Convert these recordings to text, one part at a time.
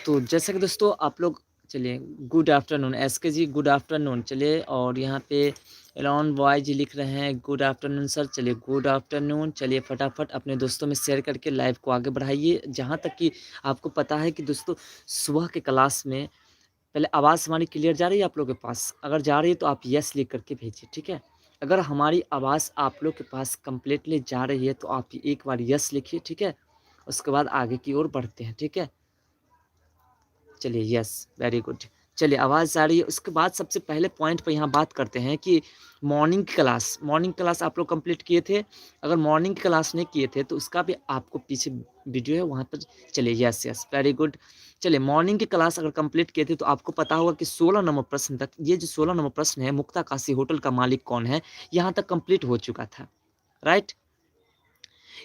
तो जैसा कि दोस्तों आप लोग चलिए गुड आफ्टरनून एसके जी गुड आफ्टरनून चलिए और यहाँ पे एलॉन बॉय जी लिख रहे हैं गुड आफ्टरनून सर चलिए गुड आफ्टरनून चलिए फटाफट अपने दोस्तों में शेयर करके लाइव को आगे बढ़ाइए। जहाँ तक कि आपको पता है कि दोस्तों सुबह के क्लास में पहले आवाज़ हमारी क्लियर जा रही है आप लोगों के पास? अगर जा रही है तो आप यस लिख करके भेजिए, ठीक है? अगर हमारी आवाज़ आप लोग के पास कंप्लीटली जा रही है तो आप एक बार यस लिखिए, ठीक है? उसके बाद आगे की ओर बढ़ते हैं, ठीक है? चलिए यस वेरी गुड। चलिए आवाज़ आ रही है। उसके बाद सबसे पहले पॉइंट पे यहाँ बात करते हैं कि मॉर्निंग क्लास आप लोग कंप्लीट किए थे। अगर मॉर्निंग की क्लास नहीं किए थे तो उसका भी आपको पीछे वीडियो है वहाँ पर चलिए यस यस वेरी गुड। चलिए मॉर्निंग की क्लास अगर कंप्लीट किए थे तो आपको पता होगा कि 16 नंबर प्रश्न तक ये जो 16 नंबर प्रश्न है मुक्ता काशी होटल का मालिक कौन है, यहाँ तक कंप्लीट हो चुका था, राइट?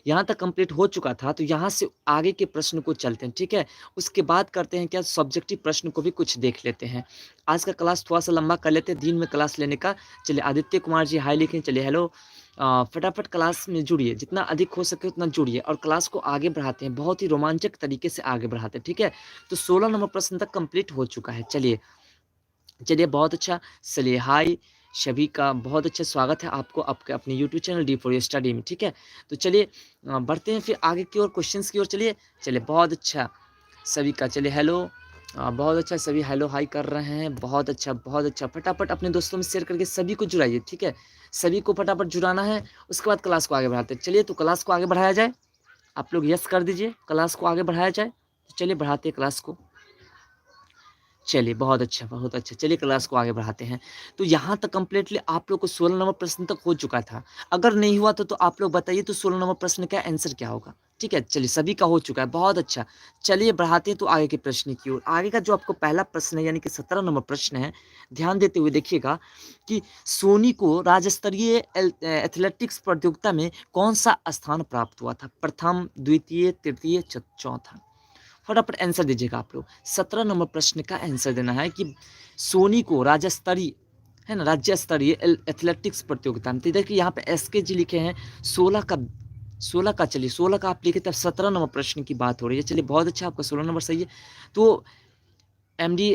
यहाँ तक कंप्लीट हो चुका था तो यहाँ से आगे के प्रश्न को चलते हैं, ठीक है? उसके बाद करते हैं क्या सब्जेक्टिव प्रश्न को भी कुछ देख लेते हैं। आज का क्लास थोड़ा-सा लंबा कर लेते हैं दिन में क्लास लेने का। चलिए आदित्य कुमार जी हाय लिखें, चलिए हेलो। फटाफट क्लास में जुड़िए, जितना अधिक हो सके उतना जुड़िए और क्लास को आगे बढ़ाते हैं, बहुत ही रोमांचक तरीके से आगे बढ़ाते हैं, ठीक है? तो 16 नंबर प्रश्न तक कंप्लीट हो चुका है। चलिए बहुत अच्छा। चलिए हाय सभी का बहुत अच्छा स्वागत है आपको आपके अपने YouTube channel D for study में, ठीक है? तो चलिए बढ़ते हैं फिर आगे की ओर क्वेश्चंस की ओर। चलिए बहुत अच्छा सभी का चलिए हेलो। बहुत अच्छा सभी हेलो हाय कर रहे हैं, बहुत अच्छा। फटाफट अपने दोस्तों में शेयर करके सभी को जुड़ाइए, ठीक है? सभी को फटाफट जुड़ाना है। उसके बाद क्लास को आगे बढ़ाते हैं। चलिए तो क्लास को आगे बढ़ाया जाए। आप लोग यस कर दीजिए, क्लास को आगे बढ़ाया जाए। तो चलिए बढ़ाते हैं क्लास को। चलिए, बहुत अच्छा, बहुत अच्छा। चलिए क्लास को आगे बढ़ाते हैं। तो यहाँ तक कंप्लीटली आप लोग को 16 नंबर प्रश्न तक हो चुका था। अगर नहीं हुआ तो आप लोग बताइए तो 16 नंबर प्रश्न का आंसर क्या होगा? ठीक है, चलिए सभी का हो चुका है, बहुत अच्छा। चलिए बढ़ाते हैं तो आगे के प्रश्न की ओर। आगे का जो आपको पहला प्रश्न है यानी कि 17 नंबर प्रश्न है, ध्यान देते हुए देखिएगा कि सोनी को राज्य स्तरीय एथलेटिक्स प्रतियोगिता में कौन-सा स्थान प्राप्त हुआ था? प्रथम, द्वितीय, तृतीय, चौथा? फटाफट आंसर दीजिएगा आप लोग। 17 नंबर प्रश्न का आंसर देना है कि सोनी को राज्य स्तरीय है ना, राज्य स्तरीय एथलेटिक्स प्रतियोगिता में। तो देखिए यहाँ पे एसके जी लिखे हैं 16 का चलिए 16 का आप लिखे तब 17 नंबर प्रश्न की बात हो रही है। चलिए बहुत अच्छा, आपका 16 नंबर सही है। तो एमडी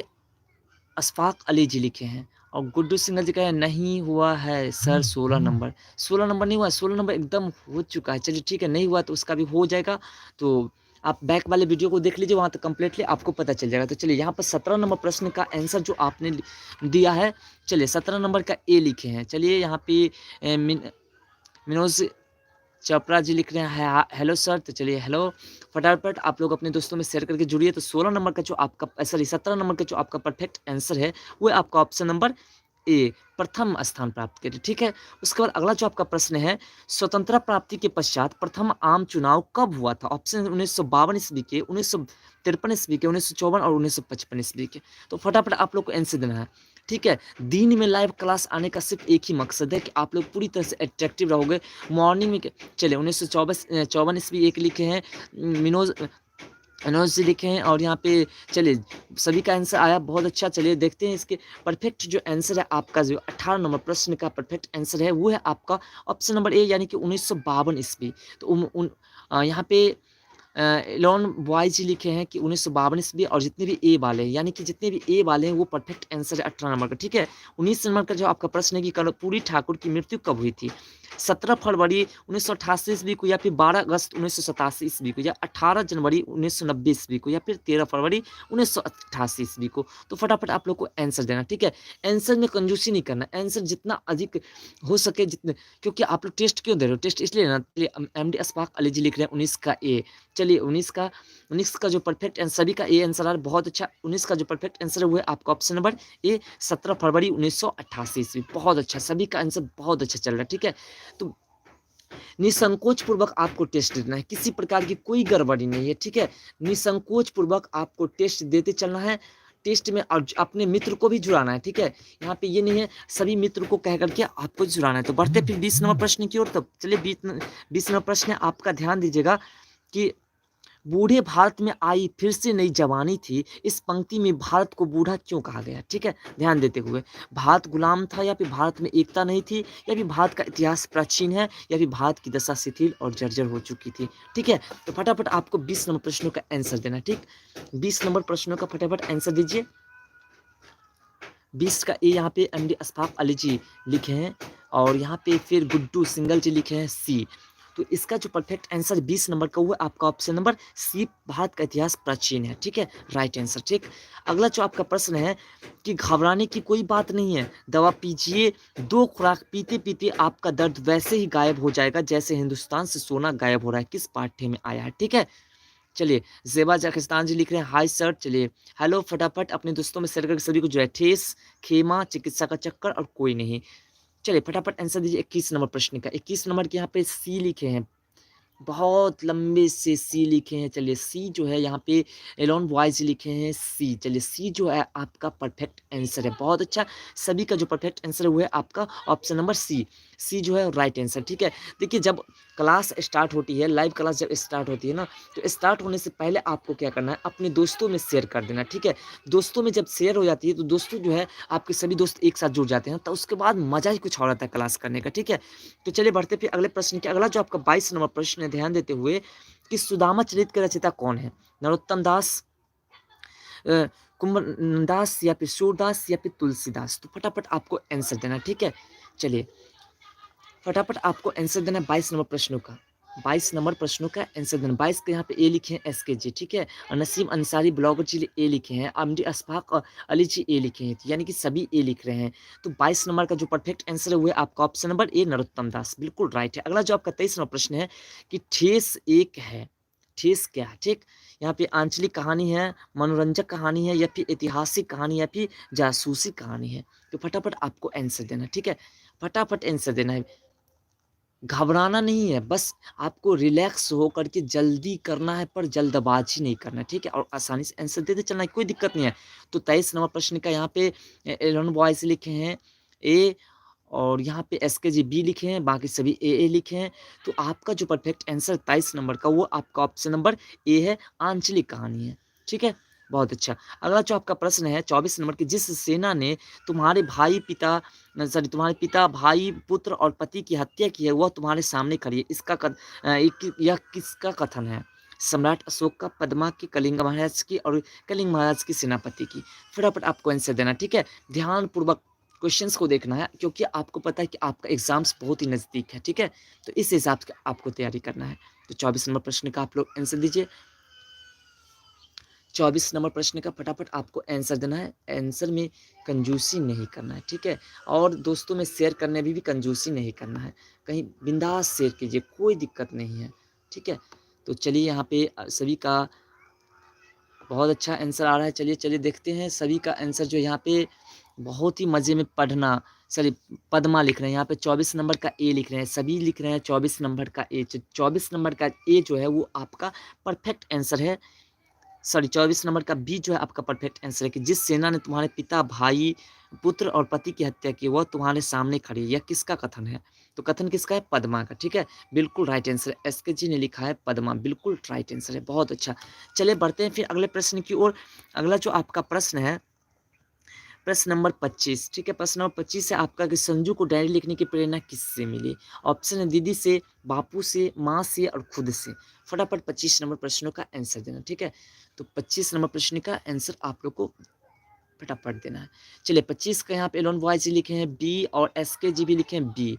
अशफाक अली जी लिखे हैं और गुड्डू सिंघल जी कहे हैं नहीं हुआ है सर 16 नंबर नहीं हुआ, 16 नंबर एकदम हो चुका है। चलिए ठीक है, नहीं हुआ तो उसका भी हो जाएगा। तो आप बैक वाले वीडियो को देख लीजिए, वहाँ तक कंप्लीटली आपको पता चल जाएगा। तो चलिए यहाँ पर 17 नंबर प्रश्न का आंसर जो आपने दिया है, चलिए 17 नंबर का ए लिखे हैं। चलिए यहाँ पे मिनोज चोपड़ा जी लिख रहे हैं हेलो सर। तो चलिए हेलो। फटाफट आप लोग अपने दोस्तों में शेयर करके जुड़िए। तो 16 नंबर का जो आपका सॉरी 17 नंबर का जो आपका परफेक्ट आंसर है वो आपका ऑप्शन नंबर ए प्रथम स्थान प्राप्त करे, ठीक है? उसके बाद अगला जो आपका प्रश्न है, स्वतंत्रता प्राप्ति के पश्चात प्रथम आम चुनाव कब हुआ था? ऑप्शन 1952 ईस्वी के, 1953 ईस्वी के, 1954 और 1955 ईस्वी के। तो फटाफट आप लोग को आंसर देना है, ठीक है? दिन में लाइव क्लास आने का सिर्फ एक ही मकसद है कि आप लोग पूरी तरह से अट्रैक्टिव रहोगे। मॉर्निंग में चलिए 1954 ईस्वी एक लिखे हैं, मिनोज मनोज जी लिखे हैं और यहाँ पे चलिए सभी का आंसर आया, बहुत अच्छा। चलिए देखते हैं इसके परफेक्ट जो आंसर है आपका, जो 18 नंबर प्रश्न का परफेक्ट आंसर है वो है आपका ऑप्शन नंबर ए यानी कि 1952 ईस्वी। तो यहाँ पे एलोन बॉय जी लिखे हैं कि 1952 ईस्वी और जितने भी ए वाले हैं यानी कि जितने भी ए वाले हैं वो परफेक्ट आंसर है 18 नंबर का, ठीक है? 19 नंबर का जो आपका प्रश्न है कि कर्पूरी ठाकुर की मृत्यु कब हुई थी? 17 फरवरी 1988 ईस्वी को या फिर 12 अगस्त 1987 ईस्वी को या 18 जनवरी 1990 ईस्वी को या फिर 13 फरवरी 1988 ईस्वी को? तो फटाफट आप लोग को आंसर देना, ठीक है? आंसर में कंजूसी नहीं करना, आंसर जितना अधिक हो सके जितने, क्योंकि आप लोग टेस्ट क्यों दे रहे हो? टेस्ट इसलिए ना, एमडी अशफाक अली जी लिख रहे हैं 19 का ए। चलिए 19 का जो परफेक्ट आंसर, सभी का ए आंसर आ रहा है, बहुत अच्छा। 19 का जो परफेक्ट आंसर है वो है आपका ऑप्शन नंबर ए 17 फरवरी 1988 ईस्वी। बहुत अच्छा, सभी का आंसर बहुत अच्छा चल रहा है, ठीक है? तो निसंकोच पूर्वक आपको टेस्ट देना है, किसी प्रकार की कोई गड़बड़ी नहीं है, ठीक है? निसंकोच पूर्वक आपको टेस्ट देते चलना है। टेस्ट में और अपने मित्र को भी जुड़ाना है, ठीक है? यहाँ पे ये नहीं है सभी मित्र को कह करके आपको जुड़ाना है। तो बढ़ते फिर 20 नंबर प्रश्न की ओर। तब चलिए 20 नंबर प्रश्न है, आपका ध्यान दीजिएगा कि बूढ़े भारत में आई फिर से नई जवानी थी, इस पंक्ति में भारत को बूढ़ा क्यों कहा गया? ठीक है, ध्यान देते हुए। भारत गुलाम था या फिर भारत में एकता नहीं थी या फिर भारत का इतिहास प्राचीन है या फिर भारत की दशा शिथिल और जर्जर हो चुकी थी। ठीक है, तो फटाफट आपको 20 नंबर प्रश्नों का आंसर देना है। ठीक, 20 नंबर प्रश्नों का फटाफट आंसर दीजिए। 20 का ए यहाँ पे एमडी अशफाक अली जी लिखे हैं और यहाँ पे फिर गुड्डू सिंगल जी लिखे हैं सी। तो इसका जो परफेक्ट आंसर 20 नंबर का हुआ आपका ऑप्शन नंबर सी, भारत का इतिहास प्राचीन है। ठीक है, राइट आंसर। ठीक, अगला जो आपका प्रश्न है कि घबराने की कोई बात नहीं है, दवा पीजिए, 2 खुराक पीते पीते आपका दर्द वैसे ही गायब हो जाएगा जैसे हिंदुस्तान से सोना गायब हो रहा है। किस पाठ्य में आया है? ठीक है, चलिए ज़ेबा जाकिस्तान जी लिख रहे हैं हाय सर। चलिए हेलो, फटाफट अपने दोस्तों में शेयर करके सभी को जो है ठेस, खेमा, चिकित्सा का चक्कर और कोई नहीं। चलिए फटाफट आंसर दीजिए 21 नंबर प्रश्न का। 21 नंबर के यहाँ पे सी लिखे हैं, बहुत लंबे से सी लिखे हैं। चलिए सी जो है यहाँ पे एलोन वॉइस लिखे हैं सी। चलिए सी जो है आपका परफेक्ट आंसर है। बहुत अच्छा, सभी का जो परफेक्ट आंसर है वो है आपका ऑप्शन नंबर सी। सी जो है राइट आंसर। ठीक है, देखिए जब क्लास स्टार्ट होती है, लाइव क्लास जब स्टार्ट होती है ना, तो स्टार्ट होने से पहले आपको क्या करना है, अपने दोस्तों में शेयर कर देना। ठीक है, दोस्तों में जब शेयर हो जाती है तो दोस्तों जो है आपके सभी दोस्त एक साथ जुड़ जाते हैं, तो उसके बाद मज़ा ही कुछ और आता है क्लास करने का। ठीक है, तो चलिए बढ़ते फिर अगले प्रश्न के। अगला जो आपका 22 नंबर प्रश्न है, ध्यान देते हुए कि सुदामा चरित के रचयिता कौन है? नरोत्तम दास, कुंभन दास या फिर सूरदास या फिर तुलसीदास? तो फटाफट आपको आंसर देना। ठीक है, चलिए फटाफट आपको आंसर देना है 22 नंबर प्रश्नों का। 22 नंबर प्रश्नों का आंसर देना। 22 के यहाँ पे ए लिखे हैं एसके जी। ठीक है, और नसीम अंसारी ब्लॉगर जी ए लिखे हैं, एमडी अशफाक और अली जी ए लिखे हैं, यानी कि सभी ए लिख रहे हैं। तो 22 नंबर का जो परफेक्ट आंसर है वो है आपका ऑप्शन नंबर ए, नरोत्तम दास। बिल्कुल राइट है। अगला जो आपका 23 नंबर प्रश्न है कि ठेस एक है, ठेस क्या है? ठीक, यहाँ पे आंचलिक कहानी है, मनोरंजक कहानी है या फिर ऐतिहासिक कहानी या फिर जासूसी कहानी है? तो फटाफट आपको आंसर देना। ठीक है, फटाफट आंसर देना है। घबराना नहीं है, बस आपको रिलैक्स होकर के जल्दी करना है, पर जल्दबाजी नहीं करना है। ठीक है, और आसानी से आंसर देते चलना है, कोई दिक्कत नहीं है। तो 23 नंबर प्रश्न का यहाँ पे एलन बॉयज लिखे हैं ए, और यहाँ पे एसके जी बी लिखे हैं, बाकी सभी ए लिखे हैं। तो आपका जो परफेक्ट आंसर 23 नंबर का वो आपका ऑप्शन नंबर ए है, आंचलिक कहानी है। ठीक है, बहुत अच्छा। अगला जो आपका प्रश्न है 24 नंबर की, जिस सेना ने तुम्हारे भाई पिता सॉरी तुम्हारे पिता, भाई, पुत्र और पति की हत्या की है, वह तुम्हारे सामने खड़ी है। यह किसका कथन है? सम्राट अशोक का, पद्मा की, कलिंग महाराज की और कलिंग महाराज की सेनापति की? फटाफट आपको आंसर देना। ठीक है, ध्यानपूर्वक क्वेश्चंस को देखना है, क्योंकि आपको पता है कि आपका एग्जाम्स बहुत ही नज़दीक है। ठीक है, तो इस हिसाब से आपको तैयारी करना है। तो 24 नंबर प्रश्न का आप लोग आंसर दीजिए। 24 नंबर प्रश्न का फटाफट आपको आंसर देना है। आंसर में कंजूसी नहीं करना है। ठीक है, और दोस्तों में शेयर करने में भी कंजूसी नहीं करना है, कहीं बिंदास शेयर कीजिए, कोई दिक्कत नहीं है। ठीक है, तो चलिए यहाँ पे सभी का बहुत अच्छा आंसर आ रहा है। चलिए चलिए देखते हैं सभी का आंसर जो यहाँ पे बहुत ही मज़े में पढ़ना। सॉरी, पद्मा लिख रहे हैं यहाँ पे, 24 नंबर का ए लिख रहे हैं, सभी लिख रहे हैं 24 नंबर का ए। 24 नंबर का ए जो है वो आपका परफेक्ट आंसर है। सॉरी, 24 नंबर का बी जो है आपका परफेक्ट आंसर है कि जिस सेना ने तुम्हारे पिता, भाई, पुत्र और पति की हत्या की, वह तुम्हारे सामने खड़ी है। यह किसका कथन है? तो कथन किसका है? पद्मा का। ठीक है, बिल्कुल राइट आंसर है। एसके जी ने लिखा है पद्मा, बिल्कुल राइट आंसर है। बहुत अच्छा, चलिए बढ़ते हैं फिर अगले प्रश्न की ओर। अगला जो आपका प्रश्न है प्रश्न नंबर 25। ठीक है, प्रश्न नंबर 25 से आपका कि संजू को डायरी लिखने की प्रेरणा किससे मिली? ऑप्शन है दीदी से, बापू से, माँ से और खुद से। फटाफट 25 नंबर प्रश्नों का आंसर देना। ठीक है, तो 25 नंबर प्रश्न का आंसर आप लोग को फटाफट देना है। चलिए 25 का यहाँ पे एलोन बॉय जी लिखे हैं बी और एसके जी भी लिखे हैं बी।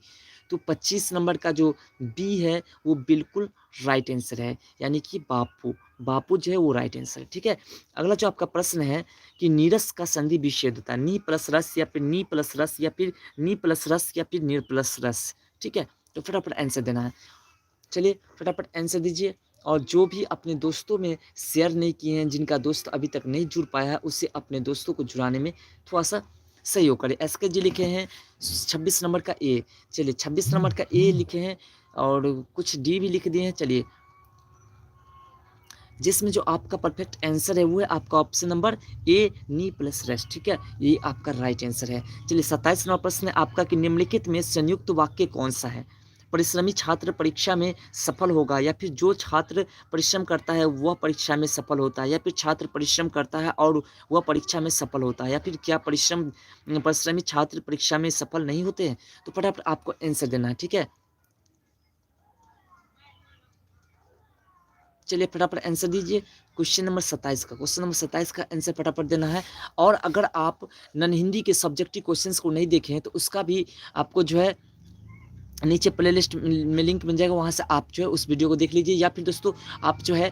तो 25 नंबर का जो बी है वो बिल्कुल राइट आंसर है, यानी कि बापू। बापू जो है वो राइट आंसर है। ठीक है, अगला जो आपका प्रश्न है कि नीरस का संधि विच्छेद होता है, नी प्लस रस या फिर नी प्लस रस या फिर नी प्लस रस या फिर नी प्लस रस? ठीक है, तो फटाफट आंसर देना है। चलिए फटाफट आंसर दीजिए, और जो भी अपने दोस्तों में शेयर नहीं किए हैं, जिनका दोस्त अभी तक नहीं जुड़ पाया है, उससे अपने दोस्तों को जुड़ाने में थोड़ा सा सहयोग करें। एस के जी लिखे हैं 26 नंबर का ए। चलिए 26 नंबर का ए लिखे हैं और कुछ डी भी लिख दिए हैं। चलिए जिसमें जो आपका परफेक्ट आंसर है वो है आपका option number A, knee plus rest. ठीक है, ये आपका राइट आंसर है। चलिए 27 नंबर प्रश्न है आपका कि निम्नलिखित में संयुक्त वाक्य कौन सा है? परिश्रमी छात्र परीक्षा में सफल होगा, या फिर जो छात्र परिश्रम करता है वह परीक्षा में सफल होता है, या फिर छात्र परिश्रम करता है और वह परीक्षा में सफल होता है, या फिर क्या परिश्रमी छात्र परीक्षा में सफल नहीं होते हैं? तो फटाफट आपको आंसर देना है, ठीक है? चलिए फटाफट आंसर दीजिए। क्वेश्चन नंबर 27 का आंसर फटाफट देना है। और अगर आप नॉन हिंदी के सब्जेक्टिव क्वेश्चंस को नहीं देखे हैं तो उसका भी आपको जो है नीचे प्लेलिस्ट में लिंक मिल जाएगा, वहाँ से आप जो है उस वीडियो को देख लीजिए, या फिर दोस्तों आप जो है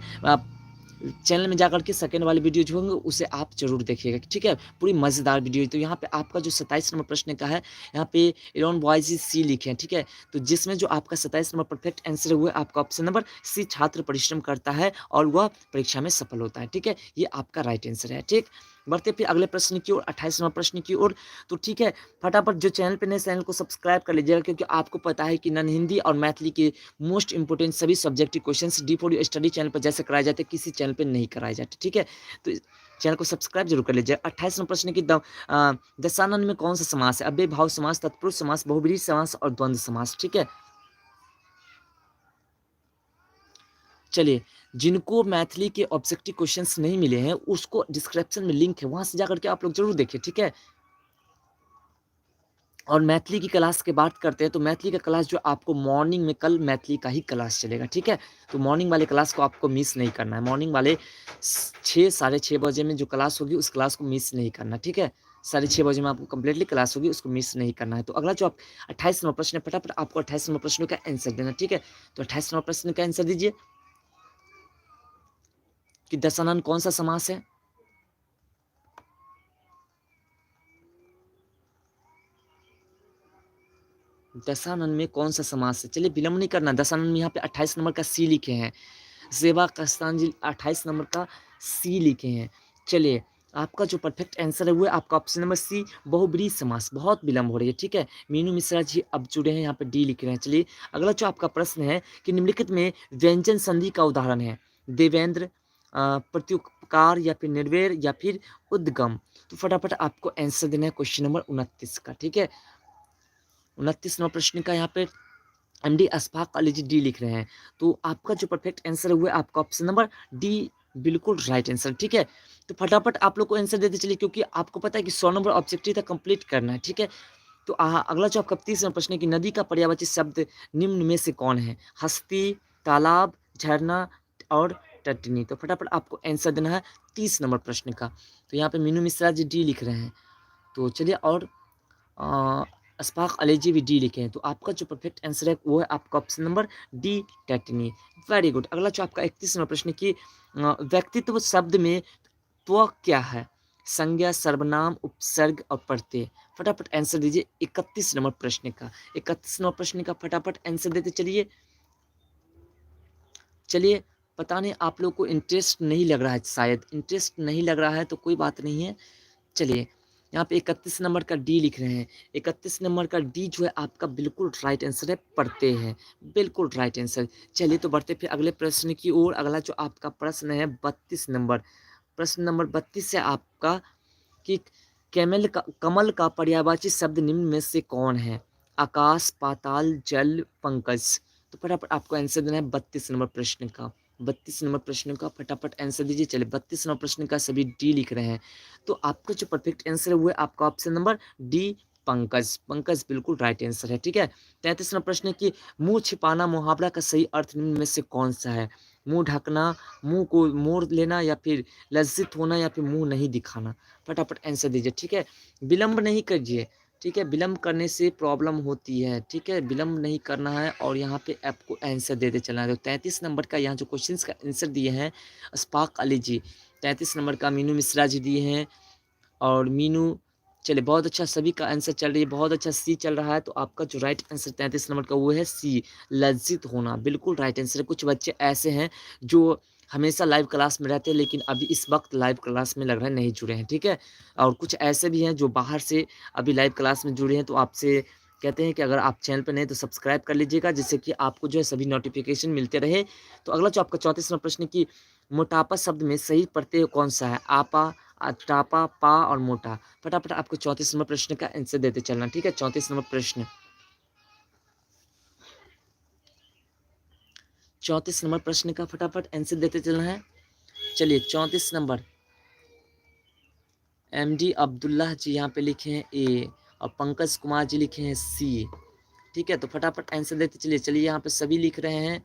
चैनल में जाकर के सेकंड वाली वीडियो जो होंगे उसे आप जरूर देखिएगा, ठीक है? पूरी मज़ेदार वीडियो है। तो यहाँ पे आपका जो 27 नंबर प्रश्न का है, यहाँ पे इलेवन बॉयज सी लिखे हैं, ठीक है? तो जिसमें जो आपका 27 नंबर परफेक्ट आंसर हुआ है आपका ऑप्शन नंबर सी, छात्र परिश्रम करता है और वह परीक्षा में सफल होता है, ठीक है? ये आपका राइट आंसर है, ठीक? बढ़ते फिर अगले प्रश्न की ओर, 28 नंबर प्रश्न की ओर। तो ठीक है, फटाफट जो चैनल पे नए चैनल को सब्सक्राइब कर लीजिएगा, क्योंकि आपको पता है कि नॉन हिंदी और मैथिली के मोस्ट इंपोर्टेंट सभी subjective questions D4U study channel पर जैसे कराए जाते हैं किसी चैनल पे नहीं कराए जाते, ठीक है? तो चैनल को सब्सक्राइब जरूर कर लीजिए। 28 नंबर प्रश्न की दशानन में कौन सा समास है? अव्यय भाव समास, तत्पुरुष समास, बहुब्रीहि समास और द्वंद्व समास, ठीक है? चलिए, जिनको मैथिली के ऑब्जेक्टिव क्वेश्चंस नहीं मिले हैं उसको डिस्क्रिप्शन में लिंक है, वहां से जाकर के आप लोग जरूर देखिए, ठीक है? और मैथिली की क्लास की बात करते हैं तो मैथिली का क्लास जो आपको मॉर्निंग में कल मैथिली का ही क्लास चलेगा, ठीक है? तो मॉर्निंग वाले क्लास को आपको मिस नहीं करना है। मॉर्निंग वाले 6 साढ़े 6 बजे में जो क्लास होगी उस क्लास को मिस नहीं करना, ठीक है? साढ़े 6 बजे में आपको कंप्लीटली क्लास होगी, उसको मिस नहीं करना है। तो अगला जो आप 28 नंबर प्रश्न है, फटाफट आपको 28 नंबर प्रश्न का आंसर देना, ठीक है? तो 28 नंबर प्रश्न का आंसर दीजिए कि दशानन कौन सा समास है? दशानन में कौन सा समास है? चलिए विलंब नहीं करना। दशानन में यहाँ पे 28 नंबर का सी लिखे हैं। सेवा कस्तांजलि 28 नंबर का सी लिखे हैं। चलिए, आपका जो परफेक्ट आंसर है वो है आपका ऑप्शन नंबर सी, बहुब्रीहि समास। बहुत विलंब हो रही है, ठीक है? मीनू मिश्रा जी अब जुड़े हैं, यहाँ पे डी लिख रहे हैं। चलिए, अगला जो आपका प्रश्न है कि निम्नलिखित में व्यंजन संधि का उदाहरण है? देवेंद्र, प्रत्युपकार, या फिर निर्वैर, या फिर उद्गम। तो फटाफट आपको आंसर देना है क्वेश्चन नंबर 29 का, ठीक है? 29 नंबर प्रश्न का यहाँ पे MD Ashfaq Ali G D लिख रहे हैं। तो आपका जो परफेक्ट आंसर हुआ है आपका ऑप्शन नंबर डी, बिल्कुल राइट आंसर, ठीक है? तो फटाफट आप लोग को आंसर देते चलिए, क्योंकि आपको पता है कि 100 नंबर ऑब्जेक्टिव तक कंप्लीट करना है, ठीक है? तो अगला जो आपका 30 नंबर प्रश्न है कि नदी का पर्यायवाची शब्द निम्न में से कौन है? हस्ती, तालाब, झरना और तटनी। तो फटाफट आपको आंसर देना है 30 नंबर प्रश्न का। तो यहाँ पे मीनू मिश्रा जी डी लिख रहे हैं। तो चलिए, और अशफाक अली जी भी डी लिखे हैं। तो आपका जो परफेक्ट आंसर है वो है आपका option number D, tetani. Very good. अगला जो आपका 31 नंबर प्रश्न की व्यक्तित्व शब्द में त्व क्या है? संज्ञा, सर्वनाम, उपसर्ग और प्रत्यय। फटाफट आंसर दीजिए 31 नंबर प्रश्न का। 31 नंबर प्रश्न का फटाफट आंसर देते चलिए। चलिए, पता नहीं आप लोग को इंटरेस्ट नहीं लग रहा है, शायद इंटरेस्ट नहीं लग रहा है तो कोई बात नहीं है। चलिए, यहाँ पे 31 नंबर का डी लिख रहे हैं। 31 नंबर का डी जो है आपका बिल्कुल राइट आंसर है, पढ़ते हैं, बिल्कुल राइट आंसर। चलिए, तो बढ़ते फिर अगले प्रश्न की ओर। अगला जो आपका प्रश्न है 32 नंबर, प्रश्न नंबर 32 है आपका कि कमल का पर्यायवाची शब्द निम्न में से कौन है? आकाश, पाताल, जल, पंकज। तो फटाफट आपको आंसर देना है 32 नंबर प्रश्न का। 32 नंबर प्रश्न का फटाफट आंसर दीजिए। चलिए, 32 नंबर प्रश्न का सभी डी लिख रहे हैं। तो आपका जो परफेक्ट आंसर है वो है आपका option number D, Pankaj. Pankaj बिल्कुल राइट आंसर है, ठीक है? 33 नंबर प्रश्न की मुंह छिपाना मुहावरा का सही अर्थ निम्न में से कौन सा है? मुंह ढकना, मुंह को मोड़ लेना, या फिर लज्जित होना, या फिर मुंह नहीं दिखाना। फटाफट आंसर दीजिए, ठीक है? विलंब नहीं करिए, ठीक है? विलंब करने से प्रॉब्लम होती है, ठीक है? विलंब नहीं करना है और यहाँ पे आपको आंसर देते चलना है। तो 33 नंबर का यहाँ जो क्वेश्चन का आंसर दिए हैं अशफाक अली जी, 33 नंबर का मीनू मिश्रा जी दिए हैं। और मीनू, चलिए बहुत अच्छा, सभी का आंसर चल रही है, बहुत अच्छा। सी चल रहा है, तो आपका जो राइट आंसर 33 नंबर का वो है सी, लज्जित होना, बिल्कुल राइट आंसर है। कुछ बच्चे ऐसे हैं जो हमेशा लाइव क्लास में रहते हैं लेकिन अभी इस वक्त लाइव क्लास में लग रहा है नहीं जुड़े हैं, ठीक है? और कुछ ऐसे भी हैं जो बाहर से अभी लाइव क्लास में जुड़े हैं, तो आपसे कहते हैं कि अगर आप चैनल पर नहीं तो सब्सक्राइब कर लीजिएगा, जिससे कि आपको जो है सभी नोटिफिकेशन मिलते रहे। तो अगला जो आपका 34वां प्रश्न की मोटापा शब्द में सही प्रत्यय कौन सा है? आपा, टापा, पा और मोटा। फटाफट आपको 34 नंबर प्रश्न का आंसर देते चलना, ठीक है? 34 नंबर प्रश्न। 34 नंबर प्रश्न का फटाफट आंसर देते चलना है। चलिए 34 नंबर MD अब्दुल्लाह जी यहाँ पे लिखे हैं ए और पंकज कुमार जी लिखे हैं सी। ठीक है, तो फटाफट आंसर देते चलिए। चलिए यहाँ पे सभी लिख रहे हैं।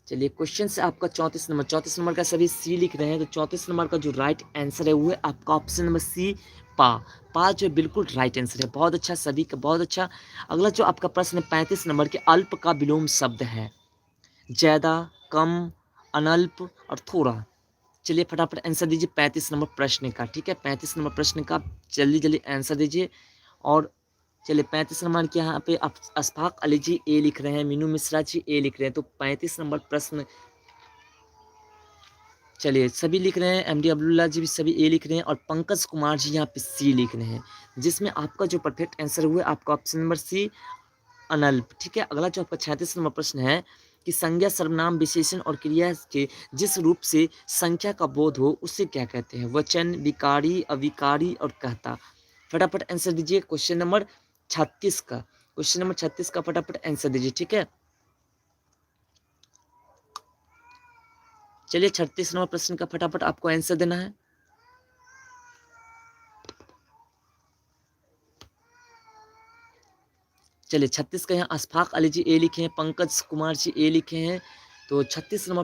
चलिए क्वेश्चन से आपका 34 नंबर का सभी सी लिख रहे हैं, तो 34 नंबर का जो राइट आंसर है वो है आपका ऑप्शन नंबर सी पा। पा जो है बिल्कुल राइट आंसर है। बहुत अच्छा, सभी का बहुत अच्छा। अगला जो आपका प्रश्न है 35 नंबर के अल्प का विलोम शब्द है ज्यादा, कम, अनल्प और थोड़ा। चलिए फटाफट आंसर दीजिए 35 नंबर प्रश्न का। ठीक है, 35 नंबर प्रश्न का जल्दी जल्दी आंसर दीजिए। और चलिए 35 नंबर के यहाँ पे अशफाक अली जी ए लिख रहे हैं, मीनू मिश्रा जी ए लिख रहे हैं, तो 35 नंबर प्रश्न। चलिए सभी लिख रहे हैं, MD अब्दुल्ला जी भी सभी ए लिख रहे हैं और पंकज कुमार जी यहाँ पे सी लिख रहे हैं, जिसमें आपका जो परफेक्ट आंसर हुआ आपका ऑप्शन नंबर सी अनल्प। ठीक है, अगला जो आपका 36 नंबर प्रश्न है कि संज्ञा सर्वनाम विशेषण और क्रिया के जिस रूप से संख्या का बोध हो उसे क्या कहते हैं? वचन, विकारी, अविकारी और कहता। फटाफट आंसर दीजिए क्वेश्चन नंबर 36 का। क्वेश्चन नंबर 36 का फटाफट आंसर दीजिए। ठीक है, चलिए 36 नंबर प्रश्न का फटाफट आपको आंसर देना है। चलिए 36 का यहाँ अशफाक अली जी ए लिखे हैं, पंकज कुमार जी ए लिखे हैं, तो 36 नंबर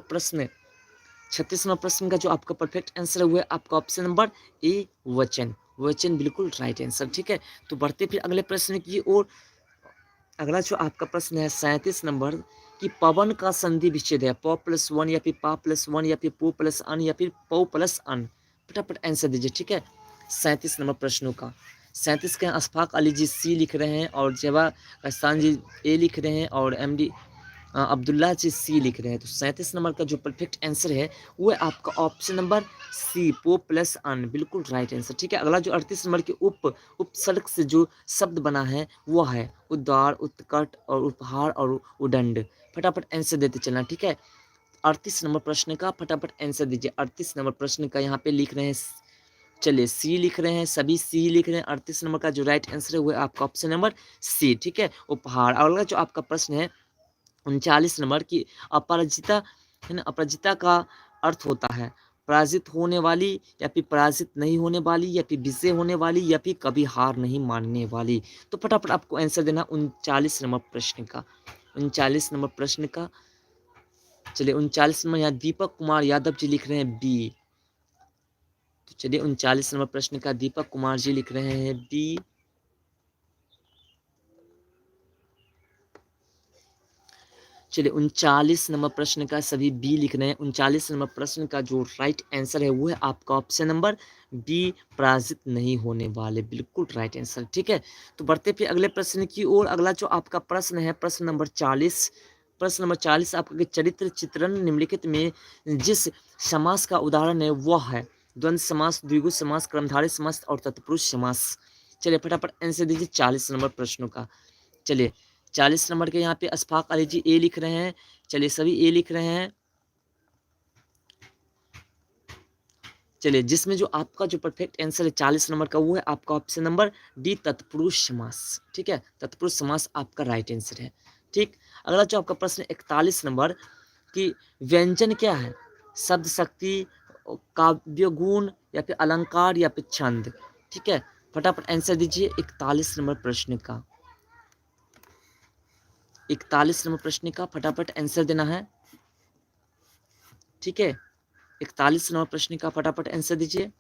प्रश्न का जो आपका परफेक्ट आंसर हुआ है आपका ऑप्शन नंबर ए वचन। वचन बिल्कुल राइट आंसर। ठीक है, तो बढ़ते फिर अगले प्रश्न की ओर। अगला जो आपका प्रश्न है 37 नंबर कि पवन का संधि विच्छेद है प प्लस वन या फिर पा प्लस वन या फिर पो प्लस अन या फिर पौ प्लस अन। फटाफट आंसर दीजिए। ठीक है, 37 नंबर प्रश्नों का। 37 के अशफाक अली जी सी लिख रहे हैं और जवा कस्तान जी ए लिख रहे हैं और MD अब्दुल्ला जी सी लिख रहे हैं, तो 37 नंबर का जो परफेक्ट आंसर है वो है आपका ऑप्शन नंबर सी पो प्लस अन। बिल्कुल राइट आंसर। ठीक है, अगला जो 38 नंबर के उपसर्ग से जो शब्द बना है वो है उद्गार, उत्कट और उपहार और उदंड। फटाफट आंसर देते चलना। ठीक है, 38 नंबर प्रश्न का फटाफट आंसर दीजिए। 38 नंबर प्रश्न का यहाँ पे लिख रहे हैं, चलिए सी लिख रहे हैं, सभी सी लिख रहे हैं। 38 नंबर का जो राइट आंसर है वो है आपका ऑप्शन नंबर सी। ठीक है, उपहार। अगला जो आपका प्रश्न है 39 नंबर की अपराजिता है ना, अपराजिता का अर्थ होता है पराजित होने वाली या फिर पराजित नहीं होने वाली या फिर विजय होने वाली या फिर कभी हार नहीं मानने वाली। तो फटाफट आपको आंसर देना 39 नंबर प्रश्न का। 39 नंबर प्रश्न का। चलिए 39 नंबर यहाँ दीपक कुमार यादव जी लिख रहे हैं बी। तो चलिए 39 नंबर प्रश्न का दीपक कुमार जी लिख रहे हैं बी। चलिए 39 नंबर प्रश्न का सभी बी लिख रहे हैं। 39 नंबर प्रश्न का जो राइट आंसर है वो है आपका ऑप्शन नंबर बी पराजित नहीं होने वाले। बिल्कुल राइट आंसर। ठीक है, तो बढ़ते फिर अगले प्रश्न की ओर। अगला जो आपका प्रश्न है प्रश्न नंबर 40। प्रश्न नंबर 40 आपका कि चरित्र चित्रण निम्नलिखित में जिस समास का उदाहरण है वह है द्वंद्व समास, द्विगु समास, कर्मधारय समास और तत्पुरुष समास। चलिए फटाफट आंसर दीजिए 40 नंबर प्रश्नों का। चलिए 40 नंबर के यहाँ पे अशफाक अली जी ए लिख रहे हैं। चलिए सभी ए लिख रहे हैं। चलिए जिसमें जो आपका जो परफेक्ट आंसर है 40 नंबर का वो है आपका ऑप्शन नंबर डी तत्पुरुष समास। ठीक है, तत्पुरुष समास आपका राइट आंसर है। ठीक, अगला जो आपका प्रश्न 41 नंबर कि व्यंजन क्या है? शब्द शक्ति, काव्य गुण या फिर अलंकार या फिर छंद। ठीक है, फटाफट आंसर दीजिए 41 नंबर प्रश्न का। 41 नंबर प्रश्न का फटाफट आंसर देना है। ठीक है, 41 नंबर प्रश्न का फटाफट आंसर दीजिए।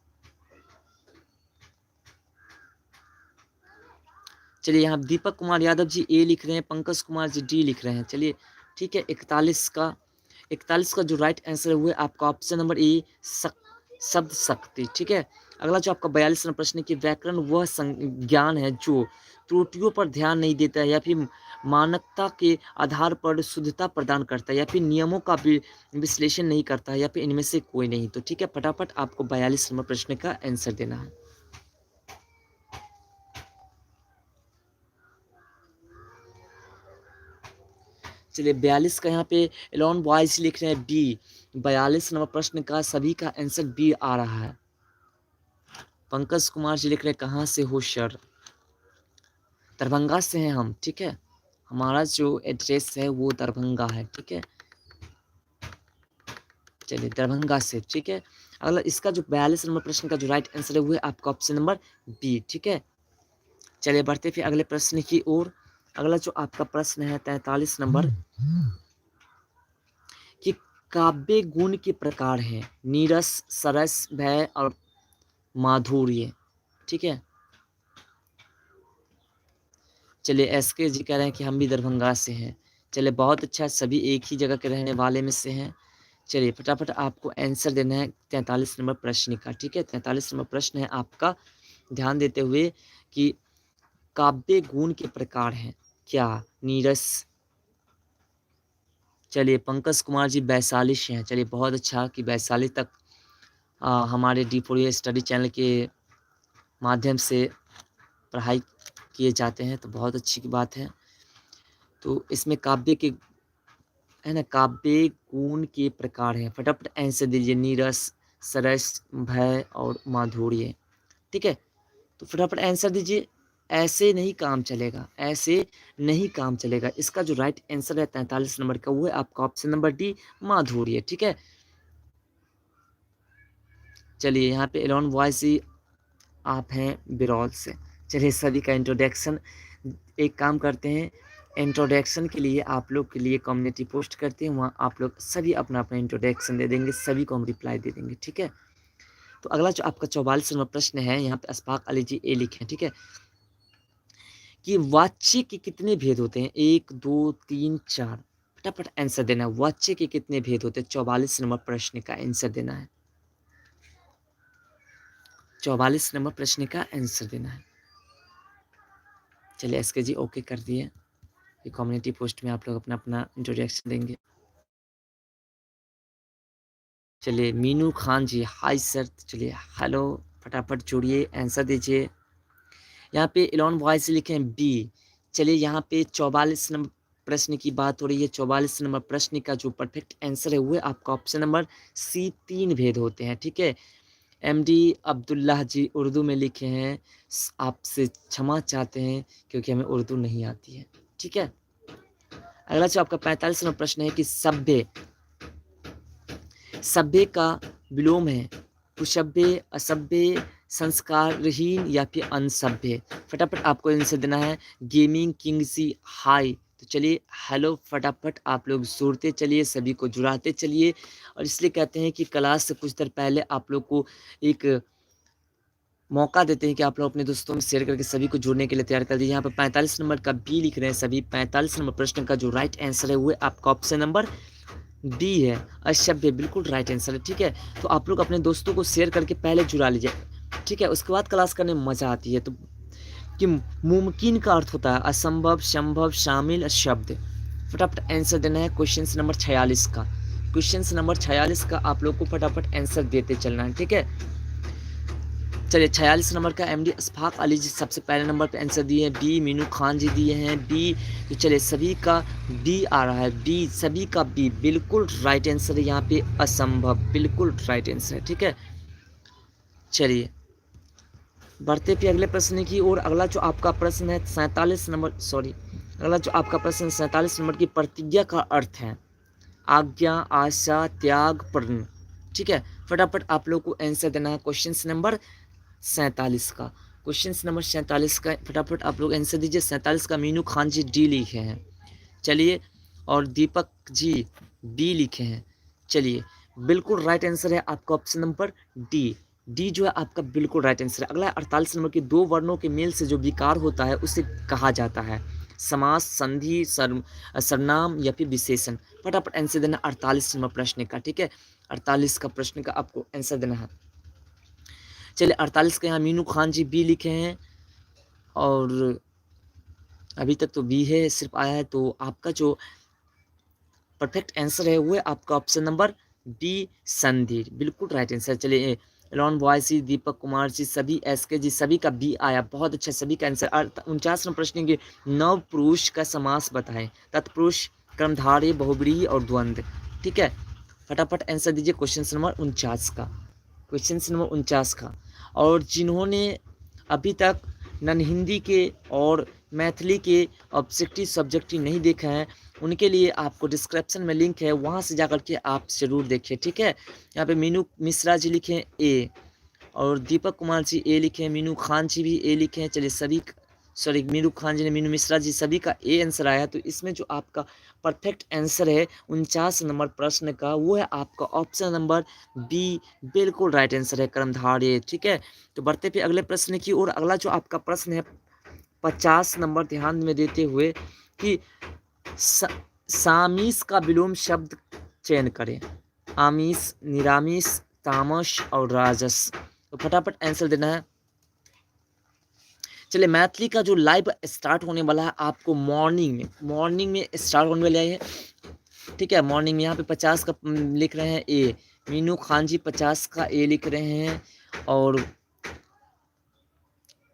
चलिए यहाँ दीपक कुमार यादव जी ए लिख रहे हैं, पंकज कुमार जी डी लिख रहे हैं। चलिए ठीक है, 41 का जो राइट आंसर हुआ आपका ऑप्शन नंबर ए शब्द शक्ति। ठीक है, अगला जो आपका 42 नंबर प्रश्न की व्याकरण वह ज्ञान है जो त्रुटियों पर ध्यान नहीं देता है या फिर मानकता के आधार पर शुद्धता प्रदान करता है या फिर नियमों का विश्लेषण नहीं करता है या फिर इनमें से कोई नहीं। तो ठीक है, फटाफट आपको 42 नंबर प्रश्न का आंसर देना है। चलिए 42 का यहाँ पे एलोन बॉयज लिख रहे हैं बी। 42 नंबर प्रश्न का सभी का आंसर बी आ रहा है। पंकज कुमार जी लिख रहे हैं कहाँ से हो सर? दरभंगा से हैं हम। ठीक है, हमारा जो एड्रेस है वो दरभंगा है, ठीक है। चलिए दरभंगा से, ठीक है। अगला इसका जो 42 नंबर प्रश्न का जो राइट आंसर है वो है आपका ऑप्शन नंबर बी, ठीक है। चलिए बढ़ते फिर अगले प्रश्न की ओर। अगला जो आपका प्रश्न है 43 नंबर कि काव्य गुण के प्रकार हैं नीरस, सरस, भय और माधुर्य, ठीक है। चलिए एसके जी कह रहे हैं कि हम भी दरभंगा से हैं। चलिए बहुत अच्छा, सभी एक ही जगह के रहने वाले में से हैं। चलिए फटाफट आपको आंसर देना है 43 नंबर प्रश्न का, ठीक है। 43 नंबर प्रश्न है आपका, ध्यान देते हुए कि काव्य गुण के प्रकार हैं क्या? नीरस। चलिए पंकज कुमार जी वैशाली से हैं। चलिए बहुत अच्छा कि वैशाली तक हमारे डी4ए स्टडी चैनल के माध्यम से पढ़ाई किए जाते हैं, तो बहुत अच्छी की बात है। तो इसमें काव्य के है ना, काव्य गुण के प्रकार हैं, फटाफट आंसर दीजिए। नीरस, सरस, भय और माधुर्य, ठीक है। तो फटाफट आंसर दीजिए। ऐसे नहीं काम चलेगा, ऐसे नहीं काम चलेगा। इसका जो राइट आंसर है 43 नंबर का वो है आपका ऑप्शन नंबर डी, माधुर्य, ठीक है। चलिए यहाँ पे एलोन वॉइस ही आप हैं बिरौल से। चलिए सभी का इंट्रोडक्शन, एक काम करते हैं, इंट्रोडक्शन के लिए आप लोग के लिए कम्युनिटी पोस्ट करते हैं, वहाँ आप लोग सभी अपना अपना इंट्रोडक्शन दे देंगे, सभी को हम रिप्लाई दे देंगे, ठीक है। तो अगला जो आपका 44 नंबर प्रश्न है, यहाँ पे अशफाक अली जी ए लिखे हैं, ठीक है, कि वाच्य के कितने भेद होते हैं? 1, 2, 3, 4। फटाफट आंसर देना है। वाच्य के कितने भेद होते हैं? 44 नंबर प्रश्न का आंसर देना है। 44 नंबर प्रश्न का आंसर देना है। चलिए एसके जी ओके कर दिए। कम्युनिटी पोस्ट में आप लोग अपना अपना इंट्रोडक्शन देंगे। चलिए मीनू खान जी हाय सर। चलिए हेलो, फटाफट जुड़िए, आंसर दीजिए। यहाँ पे एलोन वॉइस लिखे हैं बी। चलिए यहाँ पे 44 नंबर प्रश्न की बात हो रही है। 44 नंबर प्रश्न का जो परफेक्ट आंसर है वो है आपका ऑप्शन नंबर सी, 3 भेद होते हैं, ठीक है। एमडी अब्दुल्लाह जी उर्दू में लिखे हैं, आपसे क्षमा चाहते हैं क्योंकि हमें उर्दू नहीं आती है, ठीक है। अगला जो आपका 45 नंबर प्रश्न है कि सभ्य, सभ्य का विलोम है कुसभ्य, असभ्य, संस्कारहीन या फिर अनसभ्य। फटाफट आपको आंसर देना है। गेमिंग किंग सी हाय। तो चलिए हेलो, फटाफट आप लोग जुड़ते चलिए, सभी को जुड़ाते चलिए। और इसलिए कहते हैं कि क्लास से कुछ देर पहले आप लोग को एक मौका देते हैं कि आप लोग अपने दोस्तों में शेयर करके सभी को जुड़ने के लिए तैयार कर दीजिए। यहाँ पर 45 नंबर का बी लिख रहे हैं सभी। 45 नंबर प्रश्न का जो राइट आंसर है वो है आपका ऑप्शन नंबर डी है, असभ्य, बिल्कुल राइट आंसर है, ठीक है। तो आप लोग अपने दोस्तों को शेयर करके पहले जुड़ा लीजिए, ठीक है। उसके बाद क्लास करने में मज़ा आती है। तो कि मुमकिन का अर्थ होता है असंभव, संभव, शामिल, शब्द। फटाफट आंसर देना है क्वेश्चन नंबर 46 का। क्वेश्चन नंबर 46 का आप लोग को फटाफट आंसर देते चलना है, ठीक है। चलिए 46 नंबर का एमडी अशफाक अली जी सबसे पहले नंबर पे आंसर दिए हैं बी। मीनू खान जी दिए हैं बी। तो चलिए सभी का बी आ रहा है, बी, सभी का बी, बिल्कुल राइट आंसर है। यहाँ पे असंभव, बिल्कुल राइट आंसर है, ठीक है। चलिए बढ़ते पे अगले प्रश्न की ओर। अगला जो आपका प्रश्न है 47 नंबर, सॉरी, अगला जो आपका प्रश्न 47 नंबर की प्रतिज्ञा का अर्थ है आज्ञा, आशा, त्याग, प्रण, ठीक है। फटाफट आप लोग को आंसर देना है क्वेश्चन नंबर 47 का। क्वेश्चन नंबर 47 का फटाफट आप लोग आंसर दीजिए। 47 का मीनू खान जी डी लिखे हैं, चलिए, और दीपक जी बी लिखे हैं। चलिए बिल्कुल राइट आंसर है आपका ऑप्शन नंबर डी। डी जो है आपका बिल्कुल राइट आंसर है। अगला 48 नंबर के दो वर्णों के मेल से जो विकार होता है उसे कहा जाता है समास, संधि, सरनाम या फिर विशेषण। फटाफट आंसर देना 48 नंबर प्रश्न का, ठीक है। 48 का प्रश्न का आपको आंसर देना है। चलिए 48 के यहाँ मीनू खान जी बी लिखे हैं, और अभी तक तो बी है सिर्फ आया है। तो आपका जो परफेक्ट आंसर है वो है आपका ऑप्शन नंबर बी, संधि, बिल्कुल राइट आंसर। चलिए एलॉन बॉय जी, दीपक कुमार जी, सभी एसके जी, सभी का बी आया, बहुत अच्छा, सभी का आंसर। 49 नंबर प्रश्न के नव पुरुष का समास बताएं, तत्पुरुष, कर्मधारय, बहुब्रीहि और द्वंद्व, ठीक है। फटाफट आंसर दीजिए क्वेश्चन नंबर 49 का, क्वेश्चन नंबर 49 का। और जिन्होंने अभी तक नन हिंदी के और मैथिली के ऑब्जेक्टिव सब्जेक्टिव नहीं देखा है, उनके लिए आपको डिस्क्रिप्शन में लिंक है, वहाँ से जाकर के आप ज़रूर देखिए, ठीक है। यहाँ पे मीनू मिश्रा जी लिखे हैं ए, और दीपक कुमार जी ए लिखे हैं, मीनू खान जी भी ए लिखे हैं। चलिए सभी, सॉरी मीनू खान जी ने, मीनू मिश्रा जी, सभी का ए आंसर आया। तो इसमें जो आपका परफेक्ट आंसर है 49 नंबर प्रश्न का, वो है आपका ऑप्शन नंबर बी, बिल्कुल राइट आंसर है, कर्मधारय, ठीक है। तो बढ़ते पे अगले प्रश्न की ओर। अगला जो आपका प्रश्न है 50 नंबर, ध्यान में देते हुए कि सामीस का विलोम शब्द चयन करें। आमीस, निरामिस, तामस और राजस। तो फटाफट आंसर देना है। चलिए मैथिली का जो लाइव स्टार्ट होने वाला है आपको मॉर्निंग में स्टार्ट होने वाला है, ठीक है। मॉर्निंग में यहाँ पे 50 का लिख रहे हैं ए, मीनू खान जी 50 का ए लिख रहे हैं, और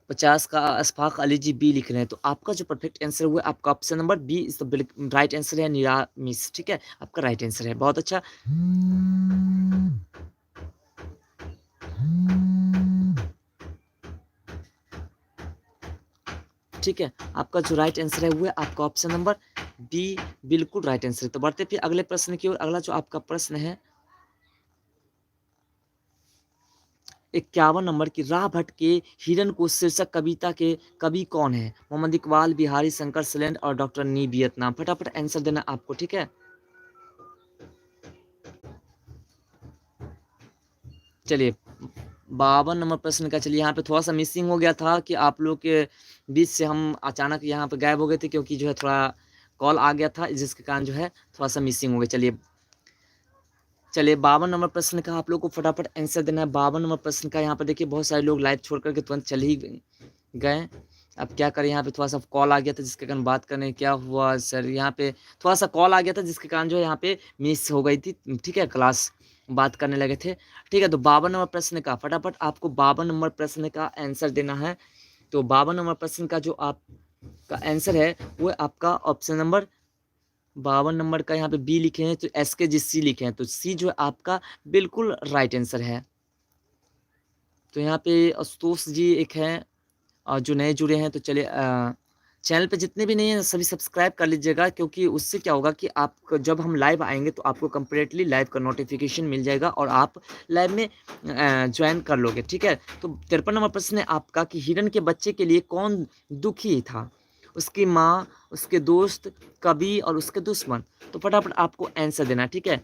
50 का अशफाक अली जी बी लिख रहे हैं। तो आपका जो परफेक्ट आंसर हुआ आपका option number B is the right answer है, निरामिस, ठीक है, आपका राइट आंसर है, बहुत अच्छा। ठीक है, आपका जो राइट आंसर है वो है आपका ऑप्शन नंबर बी, बिल्कुल राइट आंसर है। तो बढ़ते फिर अगले प्रश्न की ओर। अगला जो आपका प्रश्न है 51 नंबर की, राह भट्ट के हिरन को शीर्षक कविता के कवि कौन है? मोहम्मद इकबाल, बिहारी शंकर सैलेंड और डॉक्टर नी वियतनाम। फटाफट आंसर देना आपको, ठीक है। चलिए 52 नंबर प्रश्न का, चलिए यहाँ पे थोड़ा सा मिसिंग हो गया था कि आप लोग के बीच से हम अचानक यहाँ पे गायब हो गए थे, क्योंकि जो है थोड़ा कॉल आ गया था, जिसके कारण जो है थोड़ा सा मिसिंग हो गया। चलिए 52 नंबर प्रश्न का आप लोग को फटाफट आंसर देना है। 52 नंबर प्रश्न का, यहाँ पर देखिए बहुत सारे लोग लाइव छोड़ करके तुरंत चल ही गए। अब क्या करें, यहाँ पे थोड़ा सा कॉल आ गया था जिसके कारण बात करने, क्या हुआ सर, यहाँ पे थोड़ा सा कॉल आ गया था जिसके कारण जो है यहाँ पे मिस हो गई थी, ठीक है, क्लास बात करने लगे थे, ठीक है। तो 52 नंबर प्रश्न का फटाफट आपको 52 नंबर प्रश्न का आंसर देना है। तो 52 नंबर प्रश्न का जो आपका आंसर है वो आपका ऑप्शन नंबर 52 नंबर का, यहाँ पे बी लिखे हैं, तो एस के जी सी लिखे हैं, तो सी जो है आपका बिल्कुल राइट आंसर है। तो यहाँ पे आशुतोष जी एक हैं और जो नए जुड़े हैं, तो चलिए चैनल पे जितने भी नहीं हैं सभी सब्सक्राइब कर लीजिएगा, क्योंकि उससे क्या होगा कि आप जब हम लाइव आएंगे तो आपको कंप्लीटली लाइव का नोटिफिकेशन मिल जाएगा और आप लाइव में ज्वाइन कर लोगे, ठीक है। तो 53 नंबर प्रश्न है आपका कि हिरन के बच्चे के लिए कौन दुखी था? उसकी माँ, उसके दोस्त, कवि और उसके दुश्मन। तो फटाफट आपको आंसर देना, ठीक है।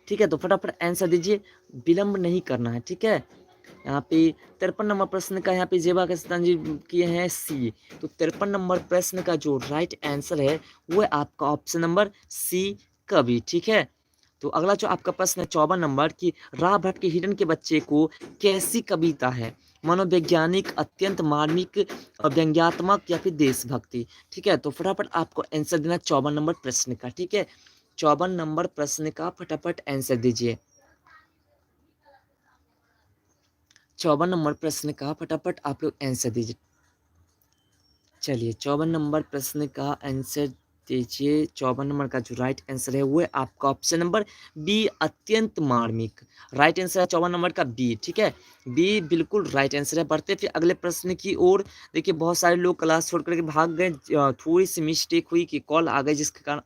ठीक है, तो फटाफट आंसर दीजिए, विलंब नहीं करना है, ठीक है। यहाँ पे 53 नंबर प्रश्न का, यहाँ पे जेबा किस्तान जी किए हैं सी। तो 53 नंबर प्रश्न का जो राइट आंसर है वो है आपका ऑप्शन नंबर सी, कवि, ठीक है। तो अगला जो आपका प्रश्न है 54 नंबर की, राह भट्ट के हिरन के बच्चे को कैसी कविता है? मनोवैज्ञानिक, अत्यंत मार्मिक और व्यंग्यात्मक या फिर देशभक्ति, ठीक है। तो फटाफट आपको आंसर देना 54 नंबर प्रश्न का, ठीक है। 54 नंबर प्रश्न का फटाफट आंसर दीजिए। 54 नंबर प्रश्न का फटाफट आप लोग आंसर दीजिए। चलिए 54 नंबर प्रश्न का आंसर दीजिए। 54 नंबर का जो राइट आंसर है वो है आपका ऑप्शन नंबर बी, अत्यंत मार्मिक। राइट आंसर है 54 नंबर का बी, ठीक है, बी बिल्कुल राइट आंसर है। बढ़ते फिर अगले प्रश्न की ओर। देखिए बहुत सारे लोग क्लास छोड़ करके भाग गए, थोड़ी सी मिस्टेक हुई कि कॉल आ गई, जिसके कारण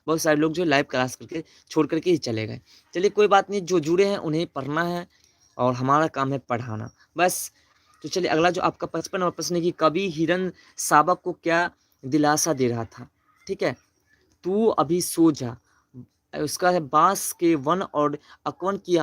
बहुत सारे लोग जो लाइव क्लास करके छोड़ करके ही चले गए। चलिए कोई बात नहीं, जो जुड़े हैं उन्हें पढ़ना है और हमारा काम है पढ़ाना, बस। तो चलिए अगला जो आपका 55 नंबर प्रश्न है कि कवि हिरन शावक को क्या दिलासा दे रहा था? ठीक है, तू अभी सो जा। उसका है बांस के वन और अकवन की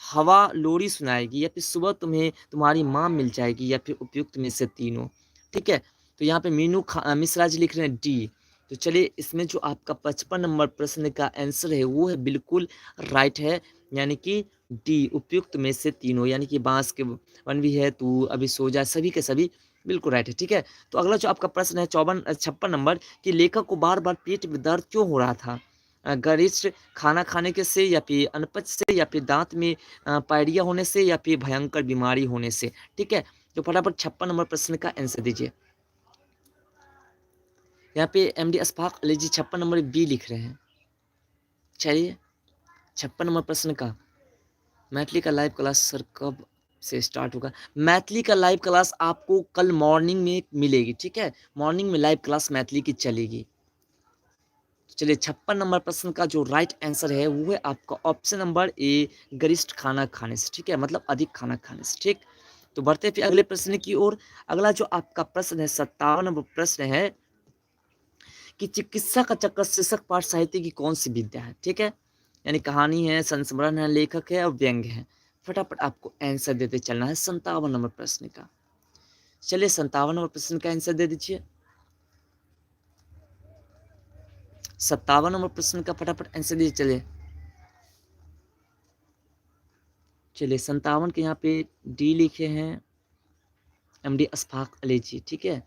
हवा लोरी सुनाएगी, या फिर सुबह तुम्हें तुम्हारी माँ मिल जाएगी, या फिर उपयुक्त में से तीनों। ठीक है, तो यहाँ पे मीनू मिश्रा जी लिख रहे हैं डी। तो चलिए इसमें जो आपका 55 नंबर प्रश्न का आंसर है वो है बिल्कुल राइट है, यानी कि डी, उपयुक्त में से तीनों, यानी कि बांस के वन भी है, तू अभी सो जा, सभी के सभी बिल्कुल राइट है। ठीक है, तो अगला जो आपका प्रश्न है 56 नंबर कि लेखक को बार बार पेट में दर्द क्यों हो रहा था? गरिष्ठ खाना खाने के से, या फिर अनपच से, या फिर दांत में पायरिया होने से, या फिर भयंकर बीमारी होने से। ठीक है, तो फटाफट 56 नंबर प्रश्न का आंसर दीजिए। यहाँ पे एमडी अशफाक अली जी 56 नंबर बी लिख रहे हैं। चलिए 56 नंबर प्रश्न का मैथिली का लाइव क्लास सर कब से स्टार्ट होगा। मैथिली का लाइव क्लास आपको कल मॉर्निंग में मिलेगी, ठीक है? मॉर्निंग में लाइव क्लास मैथिली की चलेगी। चलिए 56 नंबर प्रश्न का जो राइट आंसर है वो है आपका ऑप्शन नंबर ए, गरिष्ठ खाना खाने से, ठीक है? मतलब अधिक खाना खाने से, ठीक? तो बढ़ते हैं फिर अगले प्रश्न की ओर। अगला जो आपका प्रश्न है 57 नंबर प्रश्न है कि चिकित्सा का चक्कर शीर्षक पाठ साहित्य की कौन सी विद्या है, ठीक है? यानी कहानी है, संस्मरण है, लेखक है और व्यंग्य है। फटाफट आपको आंसर देते चलना है 57 नंबर प्रश्न का। चलिए 57 नंबर प्रश्न का आंसर दे दीजिए। 57 नंबर प्रश्न का फटाफट आंसर दीजिए। चलिए 57 के यहाँ पे डी लिखे हैं एमडी अशफाक अली जी, ठीक है?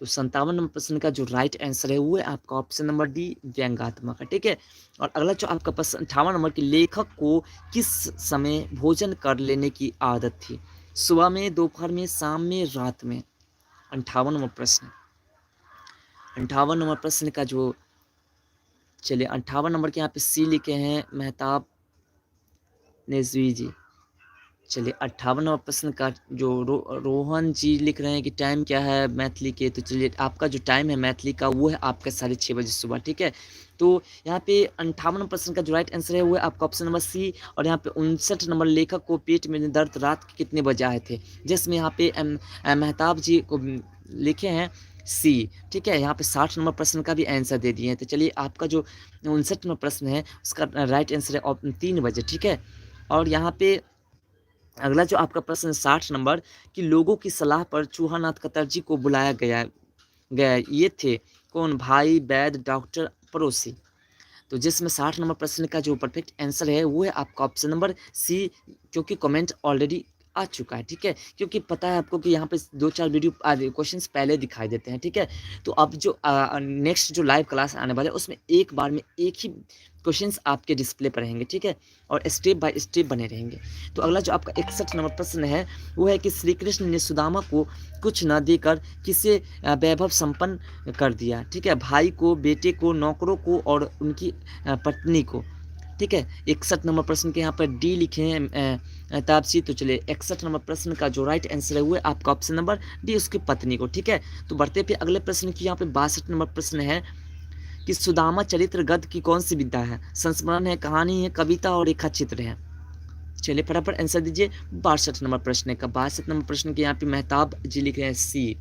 तो 57 नंबर प्रश्न का जो राइट आंसर है वो है आपका ऑप्शन नंबर डी, व्यंग्यात्मक है, ठीक है? और अगला जो आपका प्रश्न 58 नंबर के लेखक को किस समय भोजन कर लेने की आदत थी? सुबह में, दोपहर में, शाम में, रात में? 58 नंबर प्रश्न। 58 नंबर प्रश्न का जो चलिए 58 नंबर के यहाँ पे सी लिखे हैं मेहताब नेजवी जी। चलिए 58 नंबर प्रश्न का जो रोहन जी लिख रहे हैं कि टाइम क्या है मैथिली के, तो चलिए आपका जो टाइम है मैथिली का वो है आपका 6:30 बजे सुबह, ठीक है? तो यहाँ पे 58 नंबर प्रश्न का जो राइट आंसर है वो है आपका ऑप्शन नंबर सी। और यहाँ पे 59 नंबर लेखक को पेट में दर्द रात के कितने बजे आए थे, जिसमें यहाँ पे मेहताब जी को लिखे हैं सी, ठीक है? यहाँ पे 60 नंबर प्रश्न का भी आंसर दे दिए हैं। तो चलिए आपका जो 59 नंबर प्रश्न है उसका राइट आंसर है 3 बजे, ठीक है? और यहाँ पे अगला जो आपका प्रश्न 60 नंबर कि लोगों की सलाह पर चूहानाथ कतरजी को बुलाया गया गया ये थे कौन? भाई, वैद्य, डॉक्टर, पड़ोसी? तो जिसमें 60 नंबर प्रश्न का जो परफेक्ट आंसर है वो है आपका ऑप्शन नंबर सी, क्योंकि कमेंट ऑलरेडी आ चुका है, ठीक है? क्योंकि पता है आपको कि यहाँ पे 2-4 वीडियो क्वेश्चंस पहले दिखाई देते हैं, ठीक है? तो अब जो नेक्स्ट जो लाइव क्लास आने वाला है उसमें एक बार में एक ही क्वेश्चंस आपके डिस्प्ले पर रहेंगे, ठीक है? और स्टेप बाय स्टेप बने रहेंगे। तो अगला जो आपका 61 नंबर प्रश्न है वो है कि श्री कृष्ण ने सुदामा को कुछ न देकर किसे वैभव संपन्न कर दिया, ठीक है? भाई को, बेटे को, नौकरों को और उनकी पत्नी को, ठीक है? 61 नंबर प्रश्न के यहाँ पर डी लिखे हैं तापसी। तो चलिए 61 नंबर प्रश्न का जो राइट आंसर है वो है आपका ऑप्शन नंबर डी, उसकी पत्नी को, ठीक है? तो बढ़ते फिर अगले प्रश्न की यहाँ पे 62 नंबर प्रश्न है कि सुदामा चरित्र गद्य की कौन सी विद्या है? संस्मरण है, कहानी है, कविता और रेखा चित्र है? चलिए फटाफट आंसर दीजिए 62 नंबर प्रश्न का। 62 नंबर प्रश्न के यहाँ पे मेहताब जी लिख रहे हैं सी।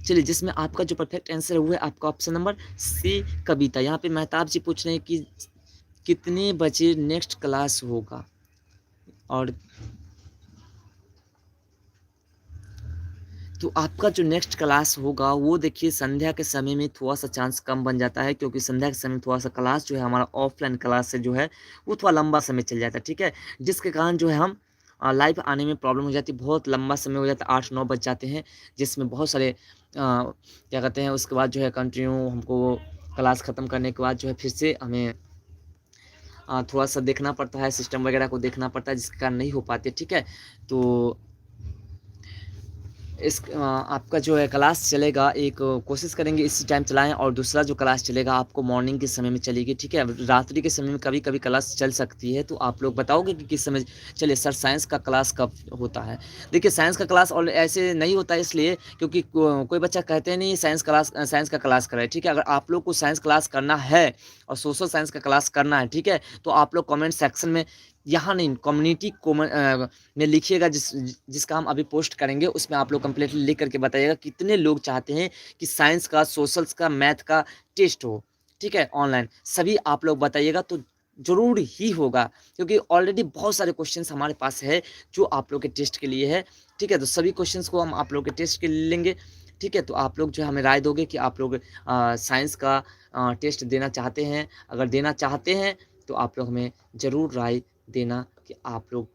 चलिए जिसमें आपका जो परफेक्ट आंसर है वो है आपका ऑप्शन नंबर सी, कविता। यहाँ पे मेहताब जी पूछ रहे हैं कि कितने बजे नेक्स्ट क्लास होगा? और तो आपका जो नेक्स्ट क्लास होगा वो देखिए संध्या के समय में थोड़ा-सा चांस कम बन जाता है, क्योंकि संध्या के समय थोड़ा-सा क्लास जो है हमारा ऑफलाइन क्लास से जो है वो थोड़ा लंबा समय चल जाता है, ठीक है? जिसके कारण जो है हम लाइव आने में प्रॉब्लम हो जाती है, बहुत लंबा समय हो जाता है, 8-9 बज जाते हैं, जिसमें बहुत सारे क्या कहते हैं उसके बाद जो है कंटिन्यू हमको क्लास ख़त्म करने के बाद जो है फिर से हमें थोड़ा-सा देखना पड़ता है, सिस्टम वगैरह को देखना पड़ता है, जिसके कारण नहीं हो पाते, ठीक है? तो आपका जो है क्लास चलेगा, एक कोशिश करेंगे इसी टाइम चलाएँ, और दूसरा जो क्लास चलेगा आपको मॉर्निंग के समय में चलेगी, ठीक है? रात्रि के समय में कभी-कभी क्लास चल सकती है, तो आप लोग बताओगे कि किस समय चलिए सर साइंस का क्लास कब होता है? देखिए साइंस का क्लास और ऐसे नहीं होता है इसलिए क्योंकि कोई बच्चा कहते नहीं साइंस का क्लास कराएँ, ठीक है? अगर आप लोग को साइंस क्लास करना है और सोशल साइंस का क्लास करना है, ठीक है? तो आप लोग कमेंट सेक्शन में यहाँ नहीं कम्युनिटी में लिखिएगा, जिसका हम अभी पोस्ट करेंगे उसमें आप लोग कंप्लीटली लिख करके बताइएगा कितने लोग चाहते हैं कि साइंस का, सोशल्स का, मैथ का टेस्ट हो, ठीक है? ऑनलाइन सभी आप लोग बताइएगा तो ज़रूर ही होगा, क्योंकि ऑलरेडी बहुत सारे क्वेश्चंस हमारे पास है जो आप लोग के टेस्ट के लिए है, ठीक है? तो सभी क्वेश्चंस को हम आप लोग के टेस्ट के लिए लेंगे, ठीक है? तो आप लोग जो है हमें राय दोगे कि आप लोग साइंस का टेस्ट देना चाहते हैं। अगर देना चाहते हैं तो आप लोग हमें ज़रूर राय देना कि आप लोग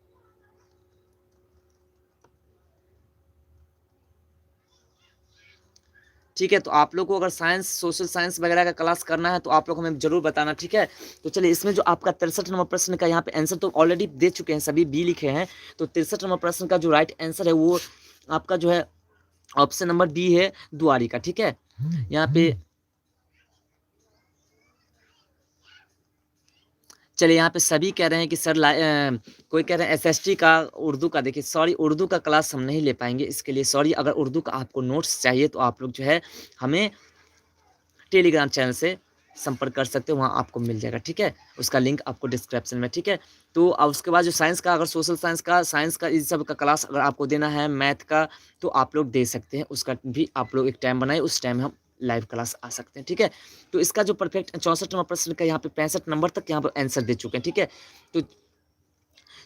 ठीक है? तो आप लोग को अगर साइंस, सोशल साइंस वगैरह का क्लास करना है तो आप लोग हमें ज़रूर बताना, ठीक है? तो चलिए इसमें जो आपका 63 नंबर प्रश्न का यहाँ पे आंसर तो ऑलरेडी दे चुके हैं, सभी बी लिखे हैं। तो 63 नंबर प्रश्न का जो राइट आंसर है वो आपका जो है ऑप्शन नंबर डी है, द्वारिका, ठीक है? यहाँ पे चलिए यहाँ पे सभी कह रहे हैं कि सर कोई कह रहे हैं एसएसटी का उर्दू का, देखिए सॉरी उर्दू का क्लास हम नहीं ले पाएंगे, इसके लिए सॉरी। अगर उर्दू का आपको नोट्स चाहिए तो आप लोग जो है हमें टेलीग्राम चैनल से संपर्क कर सकते हो, वहाँ आपको मिल जाएगा, ठीक है। उसका लिंक आपको डिस्क्रिप्शन में, ठीक है। तो अब उसके बाद जो साइंस का, अगर सोशल साइंस का इस सब का क्लास अगर आपको देना है, मैथ का, तो आप लोग दे सकते हैं। उसका भी आप लोग एक टाइम बनाए, उस टाइम हम लाइव क्लास आ सकते हैं, ठीक है। तो इसका जो परफेक्ट 64 नंबर प्रश्न का यहाँ पे 65 नंबर तक यहाँ पर आंसर दे चुके हैं, ठीक है। तो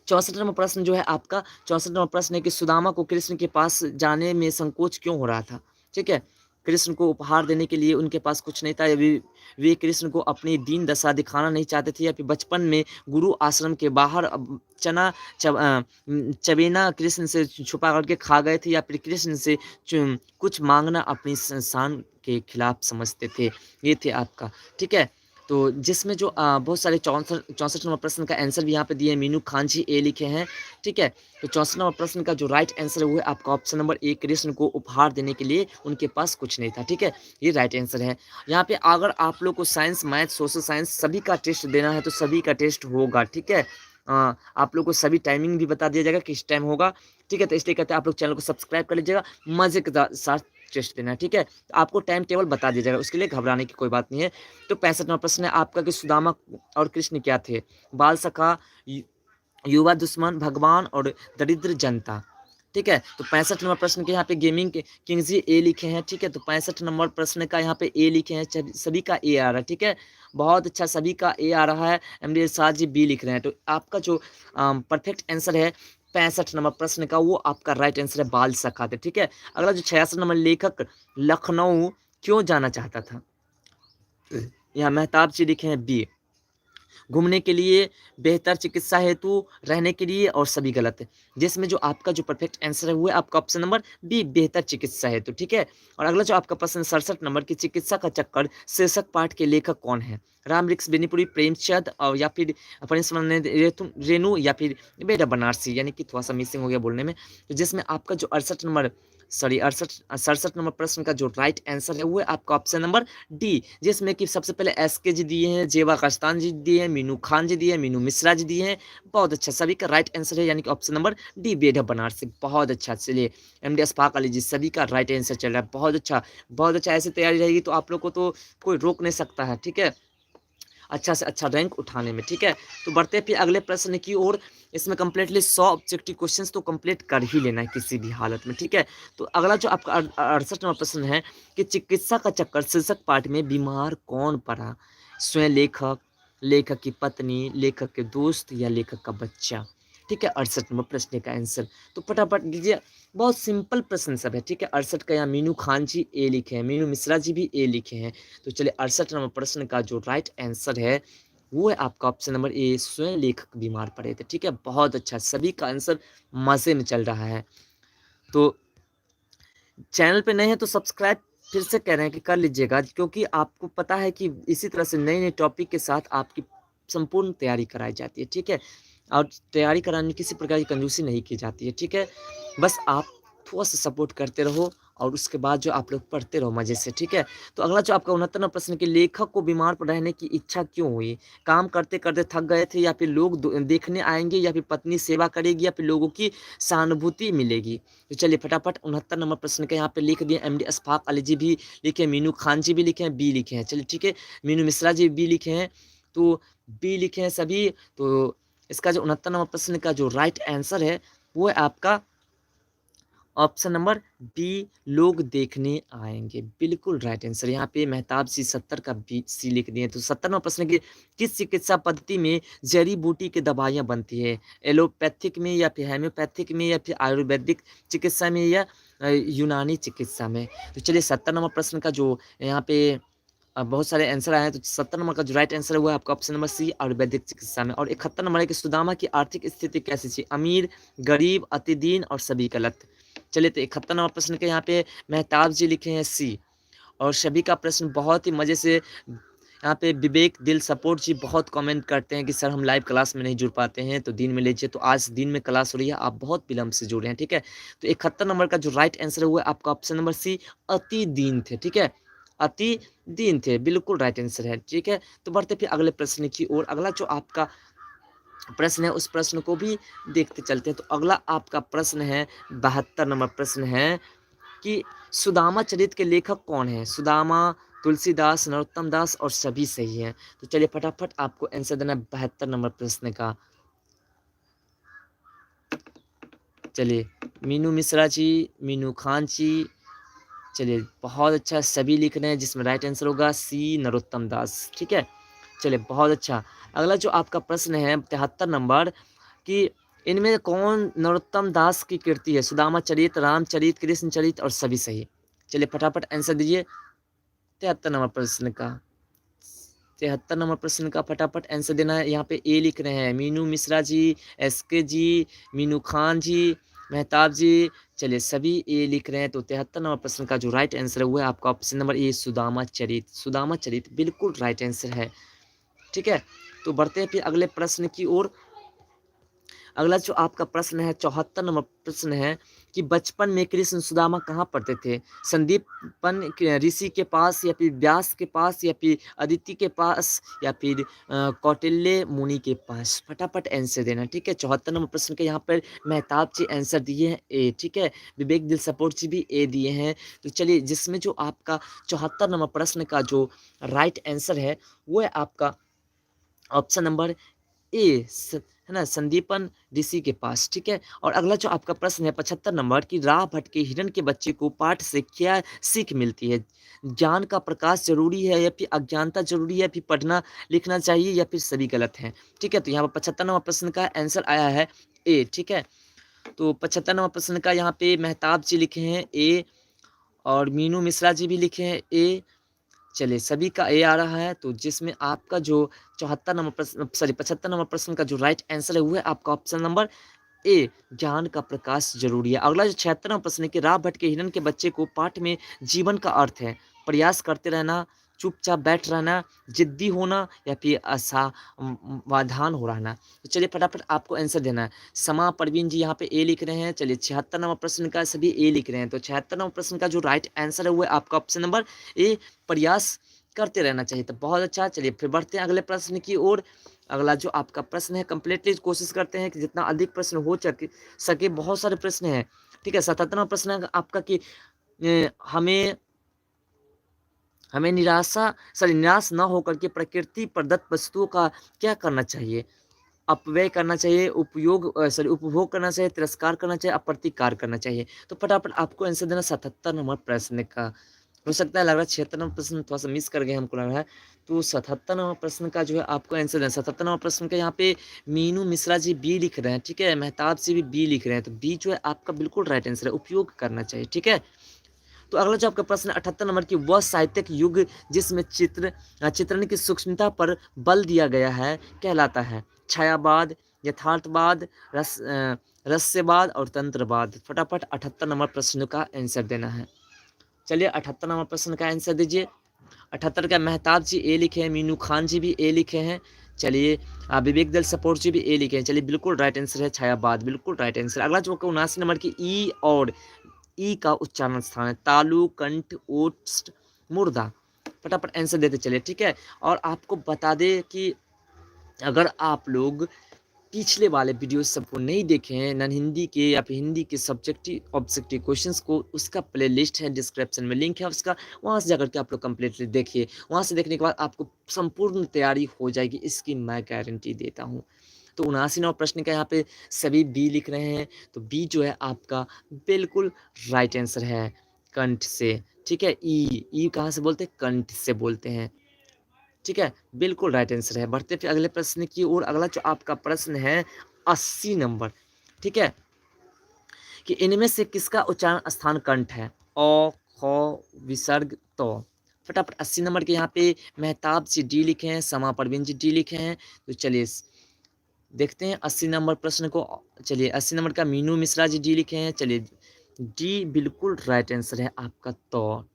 64 नंबर प्रश्न जो है आपका, 64 नंबर प्रश्न है कि सुदामा को कृष्ण के पास जाने में संकोच क्यों हो रहा था, ठीक है। कृष्ण को उपहार देने के लिए उनके पास कुछ नहीं था, या वे कृष्ण को अपनी दीन दशा दिखाना नहीं चाहते थे, या फिर बचपन में गुरु आश्रम के बाहर चबेना कृष्ण से छुपा करके खा गए थे, या फिर कृष्ण से कुछ मांगना अपनी संस्थान के खिलाफ समझते थे। ये थे आपका, ठीक है। तो जिसमें जो बहुत सारे 64 नंबर प्रश्न का आंसर भी यहाँ पे दिए हैं, मीनू खान जी ए लिखे हैं, ठीक है। तो 64 नंबर प्रश्न का जो राइट आंसर है वो है आपका ऑप्शन नंबर ए, कृष्ण को उपहार देने के लिए उनके पास कुछ नहीं था, ठीक है। ये राइट आंसर है। यहाँ पे अगर आप लोग को साइंस, मैथ, सोशल साइंस सभी का टेस्ट देना है तो सभी का टेस्ट होगा, ठीक है। आप लोग को सभी टाइमिंग भी बता दिया जाएगा किस टाइम होगा, ठीक है। तो इसलिए कहते हैं आप लोग चैनल को सब्सक्राइब कर लीजिएगा, मजे के साथ टेस्ट देना है, ठीक है। तो आपको टाइम टेबल बता दिया जाएगा, उसके लिए घबराने की कोई बात नहीं है। तो 65 नंबर प्रश्न है आपका कि सुदामा और कृष्ण क्या थे, बाल सखा, युवा दुश्मन, भगवान और दरिद्र जनता, ठीक है। तो 65 नंबर प्रश्न के यहाँ पे गेमिंग के किंग जी ए लिखे हैं, ठीक है। तो 65 नंबर प्रश्न का यहाँ पे ए लिखे हैं, सभी का ए आ रहा है, ठीक है। बहुत अच्छा, सभी का ए आ रहा है। एमडी साज जी बी लिख रहे हैं। तो आपका जो परफेक्ट आंसर है 65 नंबर प्रश्न का, वो आपका राइट आंसर है, बाल सखा थे, ठीक है। अगला जो 66 नंबर, लेखक लखनऊ क्यों जाना चाहता था, यहाँ मेहताब जी लिखे हैं बी, घूमने के लिए, बेहतर चिकित्सा हेतु, रहने के लिए, और सभी गलत है। जिसमें जो आपका जो परफेक्ट आंसर है वो है आपका ऑप्शन नंबर बी, बेहतर चिकित्सा हेतु, ठीक है। और अगला जो आपका प्रश्न 67 नंबर की चिकित्सा का चक्कर शीर्षक पाठ के लेखक कौन है, राम वृक्ष बेनीपुरी, प्रेमचंद, और या फिर रेणु, या फिर बेटा बनारसी, यानी कि थोड़ा सा मिसिंग हो गया बोलने में। तो जिसमें आपका जो 67 नंबर प्रश्न का जो राइट आंसर है वो है आपका ऑप्शन नंबर डी, जिसमें कि सबसे पहले एसके जी दिए हैं, जेवा कस्तान जी दिए हैं, मीनू खान जी दिए हैं, मीनू मिश्रा जी दिए हैं। बहुत अच्छा, सभी का राइट आंसर है, यानी कि ऑप्शन नंबर डी, बेटा बनारसी। बहुत अच्छा, चलिए एमडी अस्फाक अली जी, सभी का राइट आंसर चल रहा है। बहुत अच्छा, बहुत अच्छा। ऐसी तैयारी रहेगी तो आप लोग को तो कोई रोक नहीं सकता है, ठीक है, अच्छा से अच्छा रैंक उठाने में, ठीक है। तो बढ़ते हैं फिर अगले प्रश्न की ओर। इसमें कंप्लीटली 100 ऑब्जेक्टिव क्वेश्चंस तो कंप्लीट कर ही लेना है किसी भी हालत में, ठीक है। तो अगला जो आपका 68 नंबर प्रश्न है कि चिकित्सा का चक्कर शीर्षक पाठ में बीमार कौन पड़ा, स्वयं लेखक, लेखक की पत्नी, लेखक के दोस्त, या लेखक का बच्चा, ठीक है। 68 नंबर प्रश्न का आंसर तो फटाफट दीजिए। बहुत सिंपल प्रश्न सब है, ठीक है। 68 का यहाँ मीनू खान जी ए लिखे हैं, मीनू मिश्रा जी भी ए लिखे हैं। तो चलिए 68 नंबर प्रश्न का जो राइट आंसर है वो है आपका ऑप्शन नंबर ए, स्वयं लेखक बीमार पड़े थे, ठीक है। बहुत अच्छा, सभी का आंसर मजे में चल रहा है। तो चैनल पे नए हैं तो सब्सक्राइब फिर से कह रहे हैं कि कर लीजिएगा, क्योंकि आपको पता है कि इसी तरह से नए नए टॉपिक के साथ आपकी संपूर्ण तैयारी कराई जाती है, ठीक है। और तैयारी कराने में किसी प्रकार की कंजूसी नहीं की जाती है, ठीक है। बस आप थोड़ा सा सपोर्ट करते रहो और उसके बाद जो आप लोग पढ़ते रहो मज़े से, ठीक है। तो अगला जो आपका 69वां प्रश्न कि लेखक को बीमार पर रहने की इच्छा क्यों हुई, काम करते करते थक गए थे, या फिर लोग देखने आएंगे, या फिर पत्नी सेवा करेगी, या फिर लोगों की सहानुभूति मिलेगी। तो चलिए फटाफट 69 नंबर प्रश्न के यहाँ पे लिख दिए, एमडी अस्फाक अली जी भी लिखे, मीनू खान जी भी लिखे हैं, बी लिखे हैं, चलिए ठीक है। मीनू मिश्रा जी बी लिखे हैं, तो बी लिखे हैं सभी। तो इसका जो 69 नंबर प्रश्न का जो राइट आंसर है वो है आपका ऑप्शन नंबर बी, लोग देखने आएंगे, बिल्कुल राइट आंसर। यहाँ पे मेहताब सी 70 का बी सी लिख दिए। तो 70वां प्रश्न की किस चिकित्सा पद्धति में जड़ी बूटी की दवाइयाँ बनती है, एलोपैथिक में, या फिर हेम्योपैथिक में, या फिर आयुर्वेदिक चिकित्सा में, या यूनानी चिकित्सा में। तो चलिए 70 नंबर प्रश्न का जो यहाँ पे बहुत सारे आंसर आए हैं। तो 70 नंबर का जो राइट आंसर है वो है आपका ऑप्शन नंबर सी, आयुर्वेदिक चिकित्सा में। और 71 नंबर है कि सुदामा की आर्थिक स्थिति कैसी थी, अमीर, गरीब, अतिदीन, और सभी गलत। चलिए तो 71 नंबर प्रश्न के यहाँ पे मेहताब जी लिखे हैं सी, और सभी का प्रश्न बहुत ही मज़े से यहाँ पे विवेक दिल सपोर्ट जी बहुत कमेंट करते हैं कि सर हम लाइव क्लास में नहीं जुड़ पाते हैं तो दिन में लीजिए। तो आज दिन में क्लास हो रही है, आप बहुत विलम्ब से जुड़ रहे हैं, ठीक है। तो 71 नंबर का जो राइट आंसर है वो है आपका ऑप्शन नंबर सी, अति दीन थे, ठीक है। अति दीन थे, बिल्कुल राइट आंसर है। ठीक है, तो बढ़ते फिर अगले प्रश्न की ओर। अगला जो आपका प्रश्न है उस प्रश्न को भी देखते चलते हैं। तो अगला आपका प्रश्न है 72 नंबर प्रश्न है कि सुदामा चरित्र के लेखक कौन है? सुदामा, तुलसीदास, नरोत्तम दास और सभी सही हैं। तो चलिए फटाफट आपको आंसर देना है 72 नंबर प्रश्न का। चलिए मीनू मिश्रा जी, मीनू खान जी, चलिए बहुत अच्छा, सभी लिख रहे हैं, जिसमें राइट आंसर होगा सी नरोत्तम दास। ठीक है, चलिए बहुत अच्छा। अगला जो आपका प्रश्न है 73 नंबर कि इनमें कौन नरोत्तम दास की कृति है? सुदामा चरित, रामचरित, कृष्ण चरित और सभी सही। चलिए फटाफट आंसर दीजिए 73 नंबर प्रश्न का। 73 नंबर प्रश्न का फटाफट आंसर देना है। यहाँ पे ए लिख रहे हैं मीनू मिश्रा जी, एसके जी, मीनू खान जी, मेहताब जी। चलिए सभी ए लिख रहे हैं। तो 73 नंबर प्रश्न का जो राइट आंसर है वो है आपका ऑप्शन नंबर ए, सुदामा चरित। सुदामा चरित बिल्कुल राइट आंसर है। ठीक है, तो बढ़ते हैं फिर अगले प्रश्न की ओर। अगला जो आपका प्रश्न है 74 नंबर प्रश्न है कि बचपन में कृष्ण सुदामा कहाँ पढ़ते थे? संदीपन ऋषि के पास, या फिर व्यास के पास, या फिर अदिति के पास, या फिर कौटिल्य मुनि के पास? फटाफट आंसर देना। ठीक है, 74 नंबर प्रश्न के यहाँ पर मेहताब जी आंसर दिए हैं ए। ठीक है, विवेक दिल सपोर्ट जी भी ए दिए हैं। तो चलिए जिसमें जो आपका 74 नंबर प्रश्न का जो राइट आंसर है वो है आपका ऑप्शन नंबर ए, है ना, संदीपन ऋषि के पास। ठीक है, और अगला जो आपका प्रश्न है 75 नंबर कि राह भटके हिरण के बच्चे को पाठ से क्या सीख मिलती है? ज्ञान का प्रकाश जरूरी है, या फिर अज्ञानता जरूरी है, या फिर पढ़ना लिखना चाहिए, या फिर सभी गलत हैं? ठीक है, तो यहाँ पर 75 नंबर प्रश्न का आंसर आया है ए। ठीक है, तो 75 नंबर प्रश्न का यहाँ पे मेहताब जी लिखे हैं ए, और मीनू मिश्रा जी भी लिखे हैं ए। चलिए सभी का ए आ रहा है। तो जिसमें आपका जो 74 नंबर प्रश्न, सॉरी 75 नंबर प्रश्न का जो राइट आंसर है वो है आपका ऑप्शन नंबर ए, ज्ञान का प्रकाश जरूरी है। अगला जो 76 नंबर प्रश्न है कि राह भटके हिरन के बच्चे को पाठ में जीवन का अर्थ है प्रयास करते रहना, चुपचाप बैठ रहना, जिद्दी होना, या फिर असावधान हो रहना? तो चलिए फटाफट आपको आंसर देना है। समा परवीन जी यहाँ पे ए लिख रहे हैं। चलिए 76 नंबर प्रश्न का सभी ए लिख रहे हैं। तो 76 नंबर प्रश्न का जो राइट आंसर है वो है आपका ऑप्शन नंबर ए, प्रयास करते रहना चाहिए। तो बहुत अच्छा, चलिए फिर बढ़ते हैं अगले प्रश्न की ओर। अगला जो आपका प्रश्न है कंप्लीटली कोशिश करते हैं कि जितना अधिक प्रश्न हो सके। बहुत सारे प्रश्न हैं। ठीक है, 77वां प्रश्न है आपका कि हमें हमें निराश न होकर के प्रकृति प्रदत्त वस्तुओं का क्या करना चाहिए? अपव्यय करना चाहिए, उपभोग करना चाहिए, तिरस्कार करना चाहिए, अप्रतिकार करना चाहिए? तो फटाफट आपको आंसर देना 77 नंबर प्रश्न का। हो सकता है लग रहा है 76 नंबर प्रश्न थोड़ा सा मिस कर गए हमको लग रहा है। तो 77 नंबर प्रश्न का जो है आपको आंसर देना। 77 नंबर प्रश्न का यहाँ पे मीनू मिश्रा जी बी लिख रहे हैं। ठीक है, मेहताब जी भी बी लिख रहे हैं। तो बी जो है आपका बिल्कुल राइट आंसर है, उपयोग करना चाहिए। ठीक है, तो अगला जो आपका प्रश्न 78 नंबर की वह साहित्यिक युग जिसमें चित्रण की सूक्ष्मता पर बल दिया गया है कहलाता है? छायावाद, यथार्थवाद, रहस्यवाद और तंत्रवाद? फटाफट 78 नंबर प्रश्न का आंसर देना है। चलिए 78 नंबर प्रश्न का आंसर दीजिए। 78 का मेहताब जी ए लिखे हैं, मीनू खान जी भी ए लिखे हैं। चलिए विवेक दल सपोर्ट जी भी ए लिखे हैं। चलिए बिल्कुल राइट आंसर है छायावाद, बिल्कुल राइट आंसर। अगला जो 79 नंबर की ई और ई का उच्चारण स्थान है तालु, कंठ, ओस्ट, मुर्दा? फटाफट आंसर देते चलिए। ठीक है, और आपको बता दें कि अगर आप लोग पिछले वाले वीडियो सबको नहीं देखे हैं, नॉन हिंदी के या फिर हिंदी के सब्जेक्टिव ऑब्जेक्टिव क्वेश्चंस को, उसका प्ले लिस्ट है, डिस्क्रिप्शन में लिंक है उसका, वहाँ से जाकर के आप लोग कंप्लीटली देखिए। वहाँ से देखने के बाद आपको संपूर्ण तैयारी हो जाएगी, इसकी मैं गारंटी देता हूँ। तो 79वां प्रश्न का यहाँ पे सभी बी लिख रहे हैं। तो बी जो है आपका बिल्कुल राइट आंसर है, कंठ से। ठीक है, ई कहाँ से बोलते हैं? कंठ से बोलते हैं। ठीक है, बिल्कुल राइट आंसर है। बढ़ते फिर अगले प्रश्न की ओर। अगला जो आपका प्रश्न है 80 नंबर। ठीक है, कि इनमें से किसका उच्चारण स्थान कंठ है? अ, ख, विसर्ग, तो? फटाफट 80 नंबर के यहाँ पे मेहताब जी डी लिखे हैं, समा परवीन जी डी लिखे हैं। तो चलिए देखते हैं 80 नंबर प्रश्न को। चलिए 80 नंबर का मीनू मिश्रा जी डी लिखे हैं। चलिए डी बिल्कुल राइट आंसर है आपका, तो?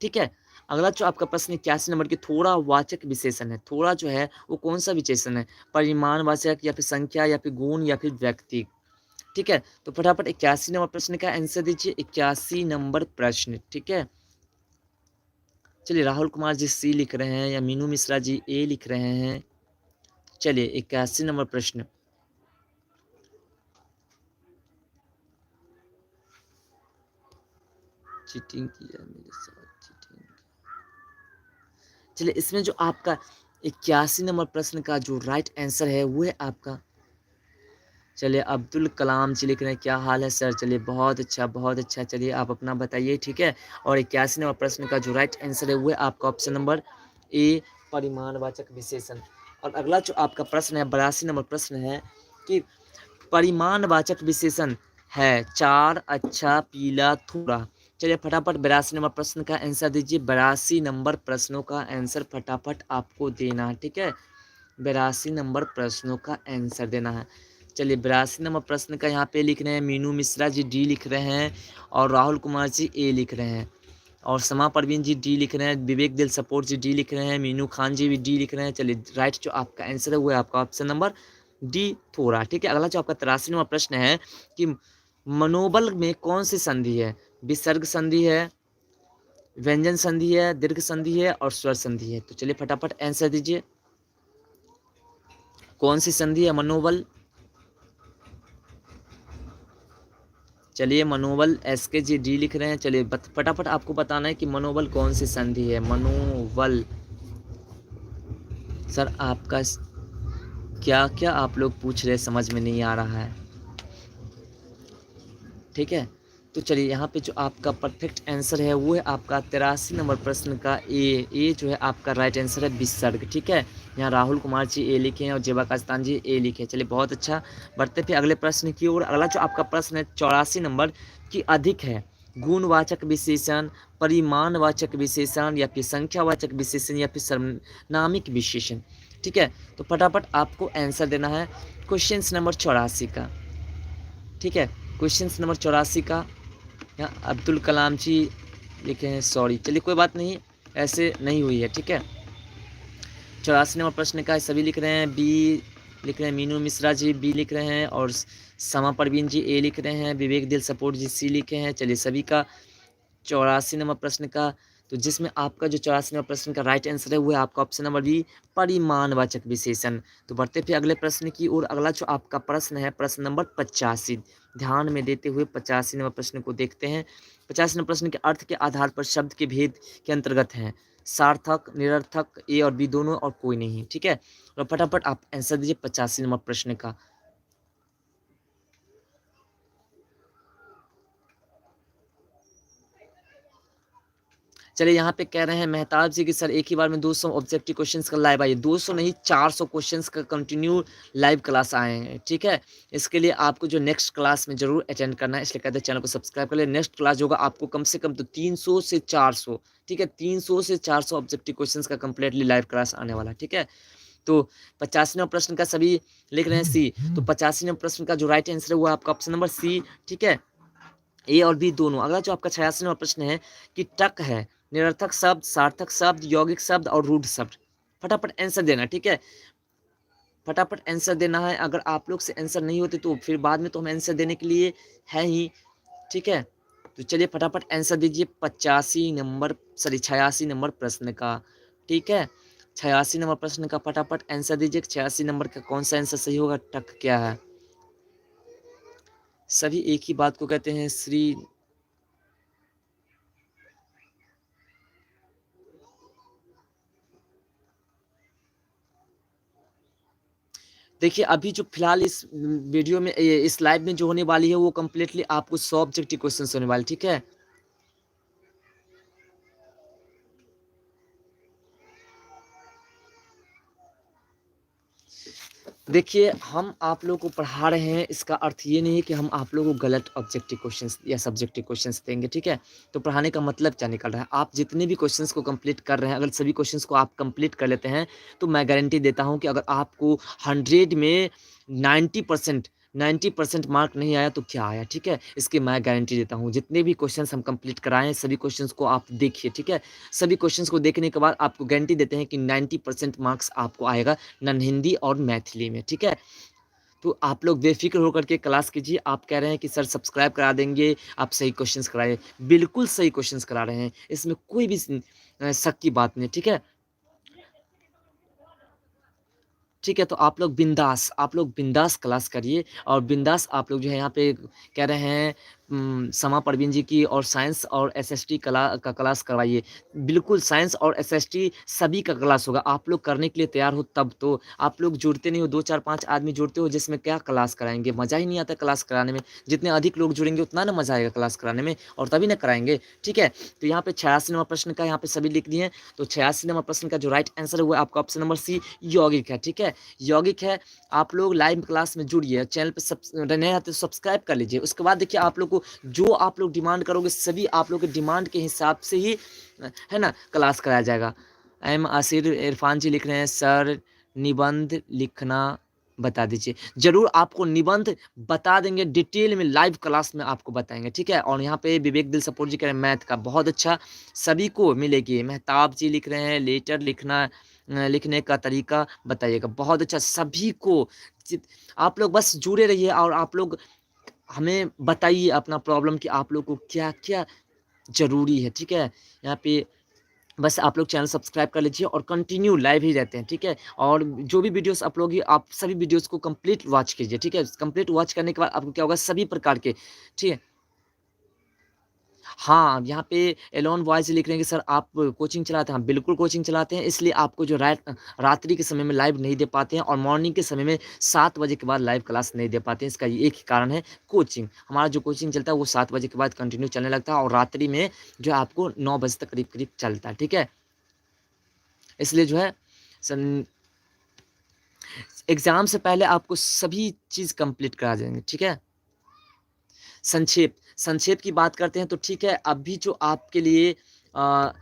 ठीक है, अगला जो आपका प्रश्न 81 नंबर की थोड़ा वाचक विशेषण है। थोड़ा जो है वो कौन सा विशेषण है? परिमाणवाचक, या फिर संख्या, या फिर गुण, या फिर व्यक्ति? ठीक है, तो फटाफट 81 नंबर प्रश्न का आंसर दीजिए। 81 नंबर प्रश्न। ठीक है, चलिए राहुल कुमार जी सी लिख रहे हैं या मीनू मिश्रा जी ए लिख रहे हैं। चलिए 81 नंबर प्रश्न। चीटिंग किया मेरे साथ, चीटिंग। चलिए इसमें जो आपका 81 नंबर प्रश्न का जो राइट आंसर है वो है आपका, चलिए अब्दुल कलाम जी लिख रहे हैं क्या हाल है सर। चलिए बहुत अच्छा बहुत अच्छा। चलिए आप अपना बताइए, ठीक है। और 81 नंबर प्रश्न का जो राइट आंसर है वो है आपका ऑप्शन नंबर ए, परिमाणवाचक विशेषण। और अगला जो आपका प्रश्न है 82 नंबर प्रश्न है कि परिमाणवाचक विशेषण है चार, अच्छा, पीला, थोड़ा। चलिए फटाफट 82 नंबर प्रश्न का आंसर दीजिए। 82 नंबर प्रश्नों का आंसर फटाफट आपको देना है, ठीक है। 82 नंबर प्रश्नों का आंसर देना है। चलिए 82 नंबर प्रश्न का यहाँ पे लिख रहे हैं मीनू मिश्रा जी डी लिख रहे हैं और राहुल कुमार जी ए लिख रहे हैं और समा परवीन जी डी लिख रहे हैं, विवेक दिल सपोर्ट जी डी लिख रहे हैं, मीनू खान जी भी डी लिख रहे हैं। चलिए राइट जो आपका आंसर है वो है आपका ऑप्शन नंबर डी, थोड़ा, ठीक है। अगला जो आपका 83 नंबर प्रश्न है कि मनोबल में कौन सी संधि है। विसर्ग संधि है, व्यंजन संधि है, दीर्घ संधि है और स्वर संधि है। तो चलिए फटाफट आंसर दीजिए, कौन सी संधि है मनोबल। चलिए मनोबल एस के जी डी लिख रहे हैं। चलिए फटाफट आपको बताना है कि मनोबल कौन सी संधि है। मनोबल सर आपका क्या क्या आप लोग पूछ रहे समझ में नहीं आ रहा है, ठीक है। तो चलिए यहाँ पे जो आपका परफेक्ट आंसर है वो है आपका 83 नंबर प्रश्न का ए जो है आपका राइट आंसर है विसर्ग, ठीक है। यहाँ राहुल कुमार जी ए लिखे हैं और जेबा कास्तान जी ए लिखे। चलिए बहुत अच्छा, बढ़ते फिर अगले प्रश्न की ओर। अगला जो आपका प्रश्न है 84 नंबर की अधिक है गुणवाचक विशेषण, परिमाणवाचक विशेषण या फिर संख्यावाचक विशेषण या फिर सर्वनामिक विशेषण, ठीक है। तो फटाफट आपको आंसर देना है क्वेश्चन नंबर 84 का, ठीक है। क्वेश्चन नंबर 84 का यहाँ अब्दुल कलाम जी लिखे हैं, सॉरी, चलिए कोई बात नहीं, ऐसे नहीं हुई है, ठीक है। 84 नंबर प्रश्न का सभी लिख रहे हैं, बी लिख रहे हैं, मीनू मिश्रा जी बी लिख रहे हैं और समा परवीन जी ए लिख रहे हैं, विवेक दिल सपोर्ट जी सी लिखे हैं। चलिए सभी का 84 नंबर प्रश्न का, तो जिसमें आपका जो 84 नंबर प्रश्न का राइट आंसर है वो है आपका ऑप्शन नंबर बी, परिमाणवाचक विशेषण। तो बढ़ते फिर अगले प्रश्न की ओर। अगला जो आपका प्रश्न है प्रश्न नंबर 85, ध्यान में देते हुए 85 नंबर प्रश्न को देखते हैं। 85 नंबर प्रश्न के अर्थ के आधार पर शब्द के भेद के अंतर्गत हैं सार्थक, निरर्थक, ए और बी दोनों और कोई नहीं, ठीक है। और फटाफट आप आंसर दीजिए 85 नंबर प्रश्न का। चलिए यहाँ पे कह रहे हैं मेहताब जी कि सर एक ही बार में 200 ऑब्जेक्टिव क्वेश्चंस का लाइव आइए। 200 नहीं 400 क्वेश्चंस का कंटिन्यू लाइव क्लास आए हैं, ठीक है। इसके लिए आपको जो नेक्स्ट क्लास में जरूर अटेंड करना है, इसलिए कहते हैं चैनल को सब्सक्राइब कर ले। नेक्स्ट क्लास होगा आपको कम से कम तो 300 से 400, ठीक है, 300 से 400 ऑब्जेक्टिव क्वेश्चन का कंप्लीटली लाइव क्लास आने वाला, ठीक है। तो 85वें प्रश्न का सभी लिख रहे हैं सी, तो 85वें प्रश्न का जो राइट आंसर है वो आपका ऑप्शन नंबर सी, ठीक है, ए और बी दोनों। अगला जो आपका 86वां प्रश्न है कि टक है निरर्थक शब्द, सार्थक शब्द, यौगिक शब्द और रूढ़ शब्द। फटाफट आंसर देना, ठीक है, फटाफट आंसर देना है। अगर आप लोग से आंसर नहीं होते तो फिर बाद में तो हम आंसर देने के लिए है ही, ठीक है। तो चलिए फटाफट आंसर दीजिए 85 नंबर, सॉरी 86 नंबर प्रश्न का, ठीक है। 86 नंबर प्रश्न का फटाफट आंसर दीजिए। 86 नंबर का कौन सा आंसर सही होगा, टक क्या है। सभी एक ही बात को कहते हैं श्री, देखिए अभी जो फिलहाल इस वीडियो में इस लाइव में जो होने वाली है वो कम्प्लीटली आपको 100 ऑब्जेक्टिव क्वेश्चन होने वाले, ठीक है। देखिए हम आप लोगों को पढ़ा रहे हैं, इसका अर्थ ये नहीं है कि हम आप लोगों को गलत ऑब्जेक्टिव क्वेश्चंस या सब्जेक्टिव क्वेश्चंस देंगे, ठीक है। तो पढ़ाने का मतलब क्या निकल रहा है, आप जितने भी क्वेश्चंस को कंप्लीट कर रहे हैं, अगर सभी क्वेश्चंस को आप कंप्लीट कर लेते हैं तो मैं गारंटी देता हूं कि अगर आपको 100 में 90% मार्क नहीं आया तो क्या आया, ठीक है। इसकी मैं गारंटी देता हूँ। जितने भी क्वेश्चंस हम कंप्लीट कराएं सभी क्वेश्चंस को आप देखिए, ठीक है। सभी क्वेश्चंस को देखने के बाद आपको गारंटी देते हैं कि 90% मार्क्स आपको आएगा नॉन हिंदी और मैथिली में, ठीक है। तो आप लोग बेफ़िक्र होकर के क्लास कीजिए। आप कह रहे हैं कि सर सब्सक्राइब करा देंगे, आप सही क्वेश्चंस कराइए। बिल्कुल सही क्वेश्चंस करा रहे हैं, इसमें कोई भी शक की बात नहीं है, ठीक है? ठीक है, तो आप लोग बिंदास क्लास करिए और बिंदास आप लोग जो है यहाँ पे कह रहे हैं समा परवीन जी की और साइंस और एसएसटी का क्लास करवाइए। बिल्कुल साइंस और एसएसटी सभी का क्लास होगा। आप लोग करने के लिए तैयार हो तब तो। आप लोग जुड़ते नहीं हो, 2, 4, 5 आदमी जुड़ते हो जिसमें क्या क्लास कराएँगे? मज़ा ही नहीं आता क्लास कराने में। जितने अधिक लोग जुड़ेंगे उतना ना मज़ा आएगा क्लास कराने में और तभी ना कराएँगे, ठीक है? तो यहाँ पे 86 नंबर प्रश्न का यहाँ पे सभी लिख दिए हैं। तो 86 नंबर प्रश्न का जो राइट आंसर है वो आपका ऑप्शन नंबर सी यौगिक है, ठीक है? यौगिक है। आप लोग लाइव क्लास में जुड़िए, चैनल पे नए आते तो सब्सक्राइब कर लीजिए। उसके बाद देखिए आप लोग को जो आप लोग डिमांड करोगे सभी आप लोग के डिमांड के हिसाब से ही है ना क्लास कराया जाएगा। एम आसिर इरफान जी लिख रहे हैं सर निबंध लिखना बता दीजिए। ज़रूर आपको निबंध बता देंगे, डिटेल में लाइव क्लास में आपको बताएँगे, ठीक है? और यहाँ पे विवेक दिल सपोर्ट जी कह रहे हैं मैथ का बहुत अच्छा, सभी को मिलेगी। मेहताब जी लिख रहे हैं लेटर लिखने का तरीका बताइएगा। बहुत अच्छा, सभी को आप लोग बस जुड़े रहिए और आप लोग हमें बताइए अपना प्रॉब्लम कि आप लोग को क्या-क्या ज़रूरी है, ठीक है? यहाँ पे बस आप लोग चैनल सब्सक्राइब कर लीजिए और कंटिन्यू लाइव ही रहते हैं, ठीक है? और जो भी वीडियोज़ अपलोड होगी आप सभी वीडियोज़ को कंप्लीट वॉच कीजिए, ठीक है? कंप्लीट वॉच करने के बाद आपको क्या होगा सभी प्रकार के, ठीक है? हाँ, यहाँ पे एलोन बॉयज़ लिख रहे हैं कि सर आप कोचिंग चलाते हैं। हाँ, बिल्कुल कोचिंग चलाते हैं, इसलिए आपको जो रात्रि के समय में लाइव नहीं दे पाते हैं और मॉर्निंग के समय में 7 बजे के बाद लाइव क्लास नहीं दे पाते हैं। इसका ये एक ही कारण है कोचिंग। हमारा जो कोचिंग चलता है वो 7 बजे के बाद कंटिन्यू चलने लगता है और रात्रि में जो है आपको 9 बजे तक करीब-करीब चलता है, ठीक है? इसलिए जो है सन एग्ज़ाम से पहले आपको सभी चीज़ कंप्लीट करा देंगे, ठीक है? संक्षेप की बात करते हैं तो ठीक है, अभी जो आपके लिए अ,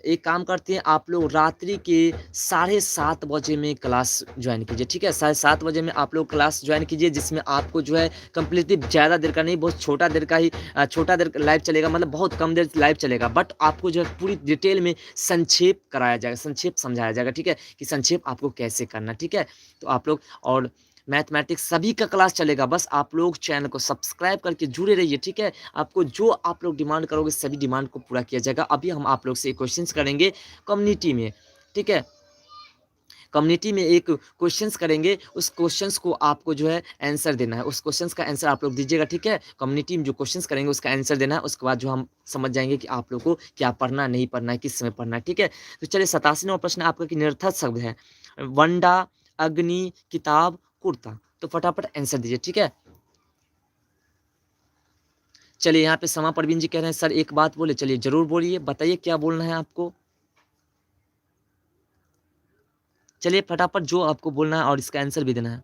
एक काम करते हैं आप लोग रात्रि के साढ़े 7 बजे में क्लास जॉइन कीजिए, ठीक है? साढ़े 7 बजे में आप लोग क्लास जॉइन कीजिए जिसमें आपको जो है कंप्लीटली ज़्यादा देर का नहीं, बहुत छोटा देर का ही छोटा देर लाइव चलेगा मतलब बहुत कम देर लाइव चलेगा बट आपको जो है पूरी डिटेल में संक्षेप कराया जाएगा, संक्षेप समझाया जाएगा, ठीक है? कि संक्षेप आपको कैसे करना, ठीक है? तो आप लोग और मैथमेटिक्स सभी का क्लास चलेगा, बस आप लोग चैनल को सब्सक्राइब करके जुड़े रहिए, ठीक है? आपको जो आप लोग डिमांड करोगे सभी डिमांड को पूरा किया जाएगा। अभी हम आप लोग से क्वेश्चंस करेंगे कम्युनिटी में, ठीक है? कम्युनिटी में एक क्वेश्चंस करेंगे, उस क्वेश्चंस को आपको जो है आंसर देना है। उस क्वेश्चंस का आंसर आप लोग दीजिएगा, ठीक है? कम्युनिटी में जो क्वेश्चंस करेंगे उसका आंसर देना है, उसके बाद जो हम समझ जाएँगे कि आप लोग को क्या पढ़ना, नहीं पढ़ना है, किस समय पढ़ना है, ठीक है? तो चलिए 87वाँ प्रश्न आपका कि निरर्थक शब्द है। वंडा, अग्नि, किताब, कुर्ता। तो फटाफट आंसर दीजिए, ठीक है? चलिए यहाँ पे समा परवीन जी कह रहे हैं सर एक बात बोले, चलिए ज़रूर बोलिए, बताइए क्या बोलना है आपको? चलिए फटाफट जो आपको बोलना है और इसका आंसर भी देना है।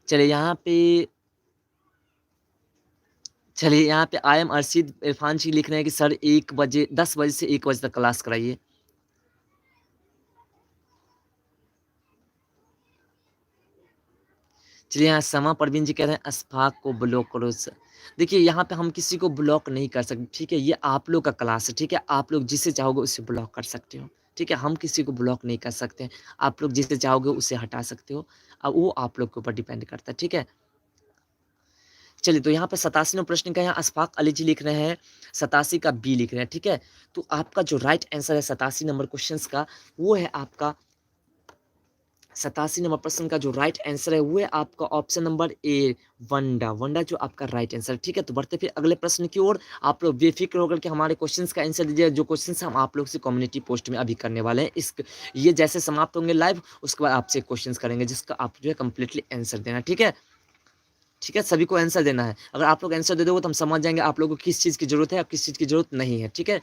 चलिए यहाँ पे आई एम अर्शीद इरफान जी लिख रहे हैं कि सर 1 बजे 10 बजे से 1 बजे तक क्लास कराइए। चलिए यहाँ समा परवीन जी कह रहे हैं अशफाक को ब्लॉक करो सर। देखिए यहाँ पे हम किसी को ब्लॉक नहीं कर सकते, ठीक है? ये आप लोग का क्लास है, ठीक है? आप लोग जिसे चाहोगे उसे ब्लॉक कर सकते हो, ठीक है? हम किसी को ब्लॉक नहीं कर सकते हैं। आप लोग जिसे चाहोगे उसे हटा सकते हो। अब वो आप लोग के ऊपर डिपेंड करता है, ठीक है? चलिए, तो यहाँ पे 87वाँ प्रश्न का यहाँ अशफाक अली जी लिख रहे हैं, 87 का बी लिख रहे हैं, ठीक है? तो आपका जो राइट आंसर है 87 नंबर क्वेश्चंस का, वो है आपका 87 नंबर प्रश्न का जो राइट आंसर है, वो है आपका ऑप्शन नंबर ए, वंडा। वंडा जो आपका राइट आंसर है, ठीक है? तो बढ़ते फिर अगले प्रश्न की ओर। आप लोग बेफ़िक्र होकर के हमारे क्वेश्चंस का आंसर दीजिए, जो क्वेश्चंस हम आप लोग से कम्युनिटी पोस्ट में अभी करने वाले हैं। ये जैसे समाप्त होंगे लाइव, उसके बाद आपसे क्वेश्चंस करेंगे, जिसका आप जो है कंप्लीटली आंसर देना, ठीक है? ठीक है, सभी को आंसर देना है। अगर आप लोग आंसर दे दोगे तो हम समझ जाएँगे आप लोगों को किस चीज़ की ज़रूरत है और किस चीज़ की ज़रूरत नहीं है, ठीक है?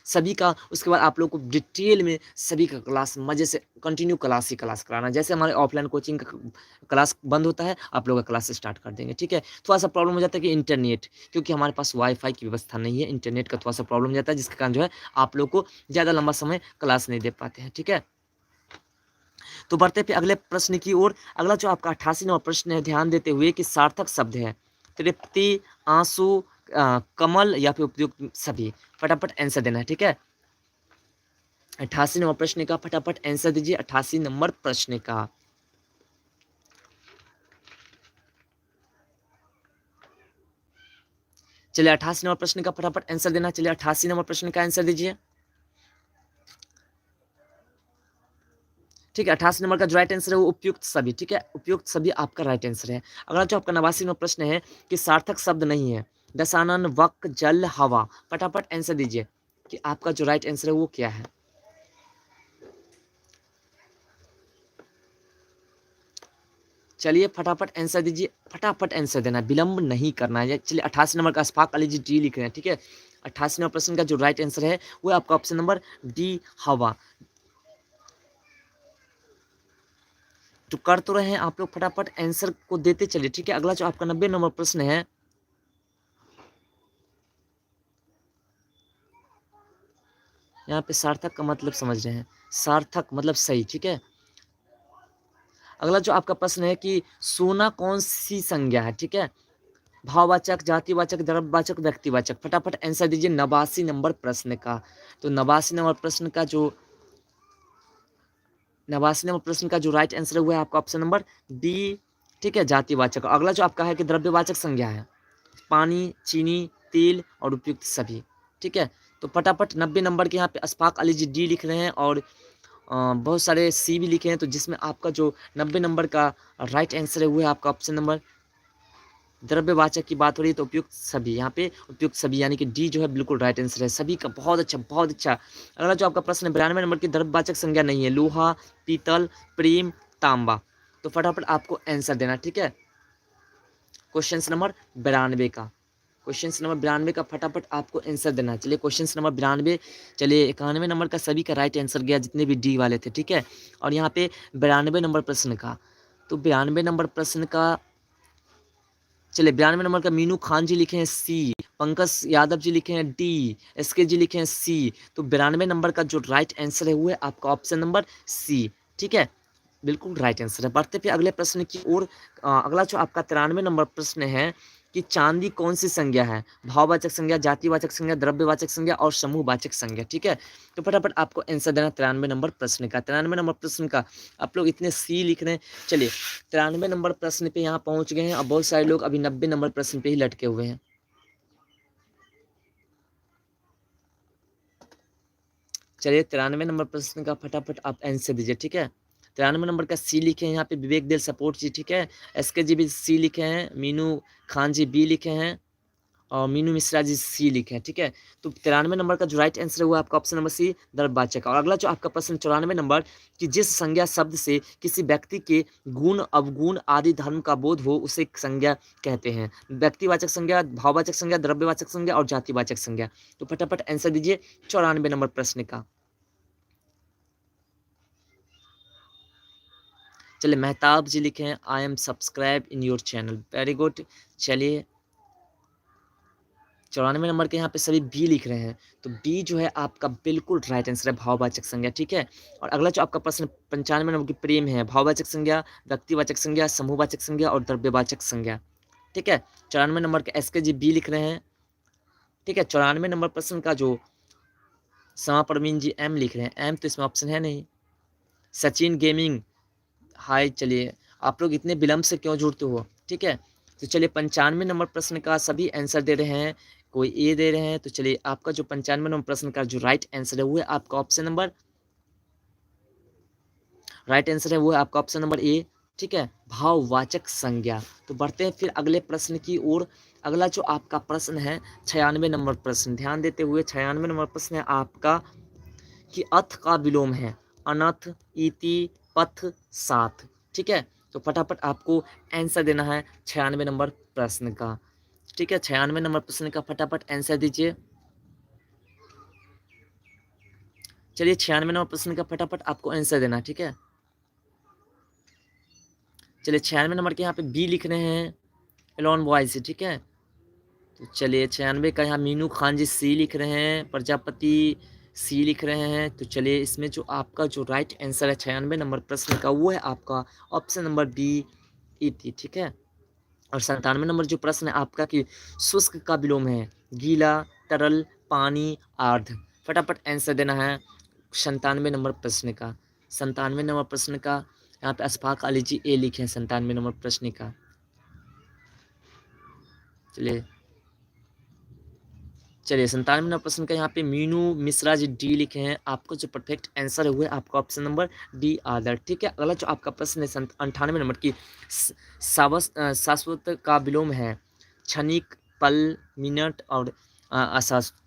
सभी का उसके बाद आप लोग को डिटेल में सभी का क्लास मज़े से कंटिन्यू क्लास ही क्लास कराना है। जैसे हमारे ऑफलाइन कोचिंग का क्लास बंद होता है, आप लोग का क्लास स्टार्ट कर देंगे, ठीक है? थोड़ा-सा प्रॉब्लम हो जाता है कि इंटरनेट, क्योंकि हमारे पास वाई-फाई की व्यवस्था नहीं है, इंटरनेट का थोड़ा-सा प्रॉब्लम हो जाता है, जिसके कारण जो है आप लोग को ज़्यादा लंबा समय क्लास नहीं दे पाते हैं, ठीक है? तो बढ़ते हैं फिर अगले प्रश्न की ओर। अगला जो आपका 88वाँ प्रश्न है, ध्यान देते हुए कि सार्थक शब्द है। तृप्ति, आँसू, कमल या फिर उपयुक्त सभी। फटाफट आंसर देना है, ठीक है? 88 नंबर प्रश्न का फटाफट आंसर दीजिए, 88 नंबर प्रश्न का। चलिए 88 नंबर प्रश्न का फटाफट आंसर देना, चलिए 88 नंबर प्रश्न का आंसर दीजिए। ठीक है, 88 नंबर का जो राइट आंसर है वो उपयुक्त सभी, ठीक है, उपयुक्त सभी आपका राइट आंसर है। अगला जो आपका 89 नंबर प्रश्न है कि सार्थक शब्द नहीं है, दशानन, वक, जल, हवा, फटाफट आंसर दीजिए कि आपका जो राइट आंसर है वो क्या है। चलिए फटाफट आंसर दीजिए, फटाफट आंसर देना, विलंब नहीं करना है। चलिए 88 नंबर का अशफाक अली जी डी लिख रहे हैं, ठीक है। 88 नंबर प्रश्न का जो राइट आंसर है वो है आपका ऑप्शन नंबर डी, हवा। तो कर तो रहे हैं आप लोग, फटाफट आंसर को देते चलिए, ठीक है। अगला जो आपका 90 नंबर प्रश्न है, यहाँ पे सार्थक का मतलब समझ रहे हैं, सार्थक मतलब सही, ठीक है। अगला जो आपका प्रश्न है कि सोना कौन सी संज्ञा है, ठीक है। भाववाचक, जातिवाचक, द्रव्यवाचक, व्यक्तिवाचक, फटाफट आंसर दीजिए 89 नंबर प्रश्न का। तो 89 नंबर प्रश्न का जो 89 नंबर प्रश्न का जो राइट आंसर हुआ है आपका ऑप्शन नंबर डी, ठीक है, जातिवाचक। अगला जो आपका है कि द्रव्यवाचक संज्ञा है, पानी, चीनी, तेल और उपयुक्त सभी, ठीक है। तो फटाफट 90 नंबर के यहाँ पे अशफाक अली जी डी लिख रहे हैं और बहुत सारे सी भी लिखे हैं, तो जिसमें आपका जो 90 नंबर का राइट आंसर है वो है आपका ऑप्शन नंबर, द्रव्यवाचक की बात हो रही है तो उपयुक्त सभी, यहाँ पे उपयुक्त सभी यानी कि डी जो है बिल्कुल राइट आंसर है सभी का। बहुत अच्छा, बहुत अच्छा। अगला जो आपका प्रश्न है 92 नंबर की द्रव्यवाचक संज्ञा नहीं है, लोहा, पीतल, प्रेम, तांबा, तो फटाफट आपको आंसर देना, ठीक है। क्वेश्चन नंबर 92 का, क्वेश्चन नंबर 92 का फटाफट आपको आंसर देना है। चलिए क्वेश्चन नंबर 92, चलिए 91 नंबर का सभी का राइट आंसर गया जितने भी डी वाले थे, ठीक है। और यहाँ पे 92 नंबर प्रश्न का, तो 92 नंबर प्रश्न का, चलिए 92 नंबर का मीनू खान जी लिखे हैं सी, पंकज यादव जी लिखे हैं डी, एसके जी लिखे हैं सी, तो 92 नंबर का जो राइट आंसर है वो है आपका ऑप्शन नंबर सी, ठीक है, बिल्कुल राइट आंसर है। बढ़ते फिर अगले प्रश्न की ओर। अगला जो आपका 93 नंबर प्रश्न है कि चांदी कौन सी संज्ञा है, भाववाचक संज्ञा, जातिवाचक संज्ञा, द्रव्यवाचक संज्ञा और समूहवाचक संज्ञा, ठीक है। तो फटाफट आपको आंसर देना 93 नंबर प्रश्न का। 93 नंबर प्रश्न का आप लोग इतने सी लिख रहे हैं। चलिए 93 नंबर प्रश्न पे यहाँ पहुंच गए हैं और बहुत सारे लोग अभी 90 नंबर प्रश्न पे ही लटके हुए हैं। चलिए 93 नंबर प्रश्न का फटाफट आप आंसर दीजिए, ठीक है। 93 नंबर का सी लिखे हैं यहाँ पे विवेक दिल सपोर्ट जी, ठीक है। एसके जी भी सी लिखे हैं, मीनू खान जी बी लिखे हैं और मीनू मिश्रा जी सी लिखे हैं, ठीक है। तो 93 नंबर का जो राइट आंसर है वो आपका ऑप्शन नंबर सी, द्रव्यवाचक। और अगला जो आपका प्रश्न 94 नंबर कि जिस संज्ञा शब्द से किसी व्यक्ति के गुण, अवगुण आदि धर्म का बोध हो उसे संज्ञा कहते हैं, व्यक्तिवाचक संज्ञा, भाववाचक संज्ञा, द्रव्यवाचक संज्ञा और जातिवाचक संज्ञा। तो फटाफट आंसर दीजिए 94 नंबर प्रश्न का। चलिए मेहताब जी लिखे हैं I am subscribe in your channel, very good. चलिए 94 नंबर के यहाँ पे सभी बी लिख रहे हैं, तो बी जो है आपका बिल्कुल राइट आंसर है, भाववाचक संज्ञा, ठीक है। और अगला जो आपका प्रश्न 95 नंबर की प्रेम है, भाववाचक संज्ञा, व्यक्तिवाचक संज्ञा, समूहवाचक संज्ञा और द्रव्यवाचक संज्ञा, ठीक है। 94 नंबर के एस के जी बी लिख रहे हैं, ठीक है। 94 नंबर प्रश्न का जो समा परवीन जी एम लिख रहे हैं, एम तो इसमें ऑप्शन है नहीं। सचिन गेमिंग हाय, चलिए आप लोग इतने विलम्ब से क्यों जुड़ते हो, ठीक है। तो चलिए 95 नंबर प्रश्न का सभी आंसर दे रहे हैं, कोई ए दे रहे हैं, तो चलिए आपका जो 95 नंबर प्रश्न का जो राइट आंसर है वो है आपका ऑप्शन नंबर, राइट आंसर है वो है आपका ऑप्शन नंबर ए, ठीक है, भाववाचक संज्ञा। तो बढ़ते हैं फिर अगले प्रश्न की ओर। अगला जो आपका प्रश्न है 96 नंबर प्रश्न, ध्यान देते हुए 96 नंबर प्रश्न है आपका कि अथ का विलोम है, अनथ, इति, पथ, साथ, ठीक है। तो फटाफट आपको आंसर देना है 96 नंबर प्रश्न का, ठीक है। 96 नंबर प्रश्न का फटाफट आंसर दीजिए। चलिए 96 नंबर प्रश्न का फटाफट आपको आंसर देना, ठीक है। चलिए 96 नंबर के यहाँ पे बी लिख रहे हैं एलॉन बॉयज, ठीक है। तो चलिए 96 का यहाँ मीनू खान जी सी लिख रहे हैं, प्रजापति सी लिख रहे हैं। तो चलिए इसमें जो आपका जो राइट आंसर है 96 नंबर प्रश्न का वो है आपका ऑप्शन नंबर बी, इति, ठीक है। और 97 नंबर जो प्रश्न है आपका कि शुष्क का विलोम है, गीला, तरल, पानी, आर्द्र, फटाफट आंसर देना है। 97 नंबर प्रश्न का, 97 नंबर प्रश्न का यहाँ पे अशफाक अली जी ए लिखे हैं 97 नंबर प्रश्न का। चलिए 97 नंबर प्रश्न का यहाँ पे मीनू मिश्रा जी डी लिखे हैं। आपका जो परफेक्ट आंसर हुआ है आपका ऑप्शन नंबर डी आदर। ठीक है, अगला जो आपका प्रश्न है 98 नंबर की शाश्वत का विलोम है क्षणिक, पल, मिनट और अशाश्वत।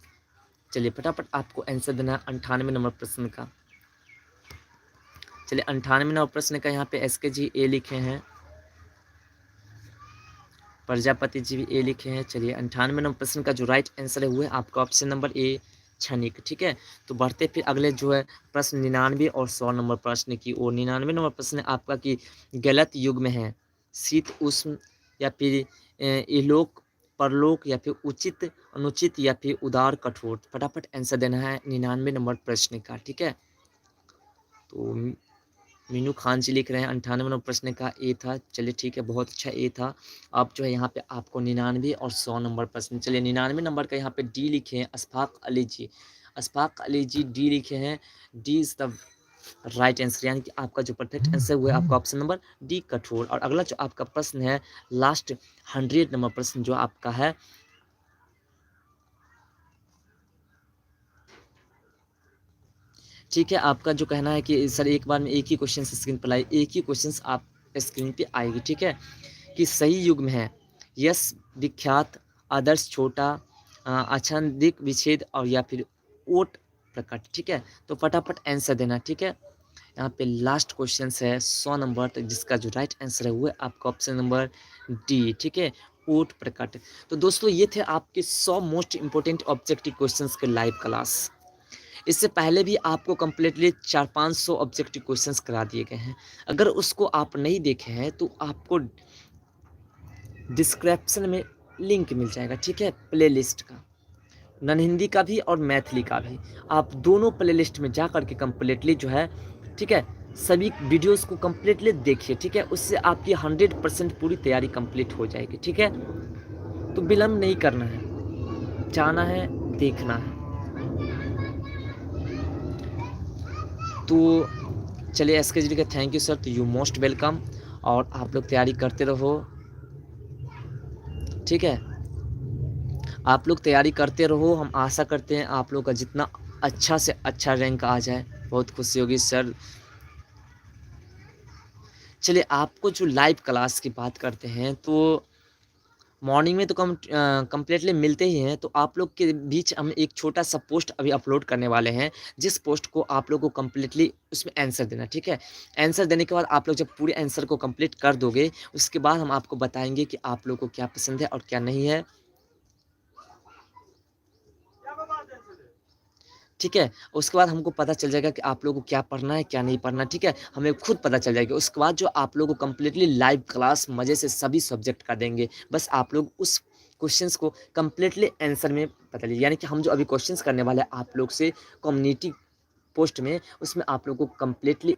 चलिए फटाफट आपको आंसर देना है 98 नंबर प्रश्न का। चलिए 98 नंबर प्रश्न का यहाँ पे एस के जी ए लिखे हैं, प्रजापति जी भी ए लिखे हैं। चलिए 98 नंबर प्रश्न का जो राइट आंसर है वो है आपका ऑप्शन नंबर ए क्षणिक। ठीक है, तो बढ़ते फिर अगले जो है प्रश्न 99 और 100 नंबर प्रश्न की ओर। 99 नंबर प्रश्न आपका कि गलत युग में है शीत उष्ण या फिर इहलोक परलोक या फिर उचित अनुचित या फिर उदार कठोर। फटाफट आंसर देना है 99 नंबर प्रश्न का। ठीक है, तो मीनू खान जी लिख रहे हैं 98 नंबर प्रश्न का ए था। चलिए ठीक है, बहुत अच्छा ए था। अब जो है यहाँ पे आपको 99 और 100 नंबर प्रश्न। चलिए 99 नंबर का यहाँ पे डी लिखे हैं अशफाक अली जी, अशफाक अली जी डी लिखे हैं। D is the right answer, यानी कि आपका जो परफेक्ट आंसर हुआ है आपका ऑप्शन नंबर डी कठोर। और अगला जो आपका प्रश्न है लास्ट 100 नंबर प्रश्न जो आपका है ठीक है, आपका जो कहना है कि सर एक बार में एक ही क्वेश्चन स्क्रीन पर लाइए, एक ही क्वेश्चन आप स्क्रीन पे आएगी। ठीक है, कि सही युग में है यश विख्यात, आदर्श छोटा, आच्छादित विच्छेद और या फिर ओट प्रकट। ठीक है, तो फटाफट आंसर देना। ठीक है, यहाँ पे लास्ट क्वेश्चन है 100 नंबर तक जिसका जो राइट आंसर है वो है आपका ऑप्शन नंबर डी। ठीक है, ओट प्रकट। तो दोस्तों ये थे आपके 100 मोस्ट इंपोर्टेंट ऑब्जेक्टिव क्वेश्चंस के लाइव क्लास। इससे पहले भी आपको कम्प्लीटली 400-500 ऑब्जेक्टिव क्वेश्चंस करा दिए गए हैं। अगर उसको आप नहीं देखे हैं तो आपको डिस्क्रिप्शन में लिंक मिल जाएगा। ठीक है, प्लेलिस्ट का, नन हिंदी का भी और मैथिली का भी। आप दोनों प्लेलिस्ट में जा कर के कम्प्लीटली जो है ठीक है सभी वीडियोस को कम्प्लीटली देखिए। ठीक है, उससे आपकी 100% पूरी तैयारी कंप्लीट हो जाएगी। ठीक है, तो विलम्ब नहीं करना है, जाना है, देखना है। तो चलिए एस के जी का थैंक यू सर, तो यू मोस्ट वेलकम। और आप लोग तैयारी करते रहो। ठीक है, आप लोग तैयारी करते रहो। हम आशा करते हैं आप लोग का जितना अच्छा से अच्छा रैंक आ जाए, बहुत खुशी होगी सर। चलिए आपको जो लाइव क्लास की बात करते हैं तो मॉर्निंग में तो कम्प्लीटली मिलते ही हैं। तो आप लोग के बीच हम एक छोटा सा पोस्ट अभी अपलोड करने वाले हैं, जिस पोस्ट को आप लोग को कम्प्लीटली उसमें आंसर देना। ठीक है, आंसर देने के बाद आप लोग जब पूरे आंसर को कंप्लीट कर दोगे उसके बाद हम आपको बताएंगे कि आप लोग को क्या पसंद है और क्या नहीं है। ठीक है, उसके बाद हमको पता चल जाएगा कि आप लोगों को क्या पढ़ना है क्या नहीं पढ़ना। ठीक है, हमें खुद पता चल जाएगा। उसके बाद जो आप लोगों को कम्प्लीटली लाइव क्लास मज़े से सभी सब्जेक्ट का देंगे। बस आप लोग उस क्वेश्चंस को कम्प्लीटली आंसर में बता लीजिए, यानी कि हम जो अभी क्वेश्चंस करने वाले हैं आप लोग से कम्युनिटी पोस्ट में, उसमें आप लोग को कम्प्लीटली।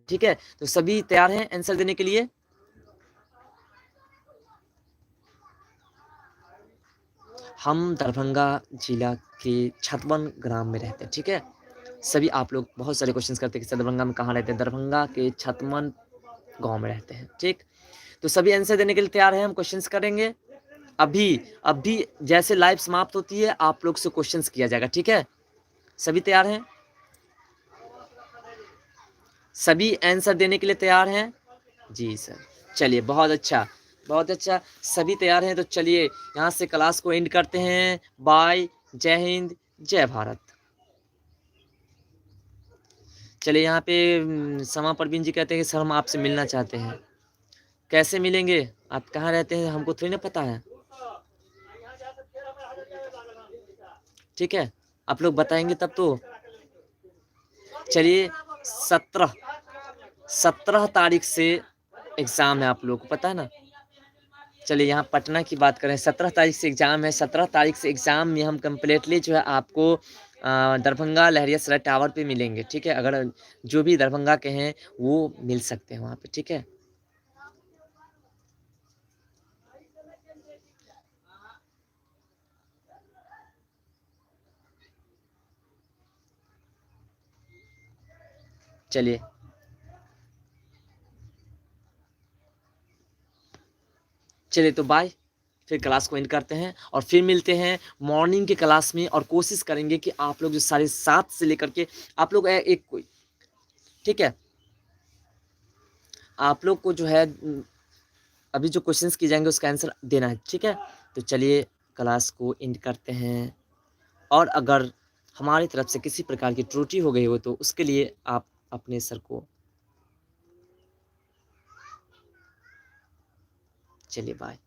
ठीक है, तो सभी तैयार हैं आंसर देने के लिए। हम दरभंगा जिला के छतवन ग्राम में रहते हैं। ठीक है, सभी आप लोग बहुत सारे क्वेश्चंस करते हैं कि दरभंगा में कहाँ रहते हैं, दरभंगा के छतवन गांव में रहते हैं। ठीक, तो सभी आंसर देने के लिए तैयार हैं। हम क्वेश्चंस करेंगे अभी अभी जैसे लाइव समाप्त होती है आप लोग से क्वेश्चंस किया जाएगा। ठीक है, सभी तैयार हैं, सभी आंसर देने के लिए तैयार हैं। जी सर, चलिए बहुत अच्छा, बहुत अच्छा, सभी तैयार हैं। तो चलिए यहाँ से क्लास को एंड करते हैं। बाय, जय हिंद, जय भारत। चलिए यहाँ पे समा परवीन जी कहते हैं कि सर हम आपसे मिलना चाहते हैं। कैसे मिलेंगे, आप कहाँ रहते हैं हमको थोड़ी ना पता है। ठीक है, आप लोग बताएंगे तब तो। चलिए 17 तारीख से एग्ज़ाम है, आप लोग को पता है ना। चलिए यहाँ पटना की बात करें, 17 तारीख से एग्ज़ाम है। 17 तारीख से एग्ज़ाम में हम कम्प्लीटली जो है आपको दरभंगा लहरियासराय टावर पे मिलेंगे। ठीक है, अगर जो भी दरभंगा के हैं वो मिल सकते हैं वहाँ पे। ठीक है, चलिए तो बाय। फिर क्लास को एंड करते हैं और फिर मिलते हैं मॉर्निंग के क्लास में, और कोशिश करेंगे कि आप लोग जो 7:30 से लेकर के आप लोग एक कोई, ठीक है, आप लोग को जो है अभी जो क्वेश्चंस किए जाएंगे उसका आंसर देना है, ठीक है। तो चलिए क्लास को एंड करते हैं, और अगर हमारी तरफ से किसी प्रकार की त्रुटि हो गई हो तो उसके लिए आप अपने सर को, चलिए बाय।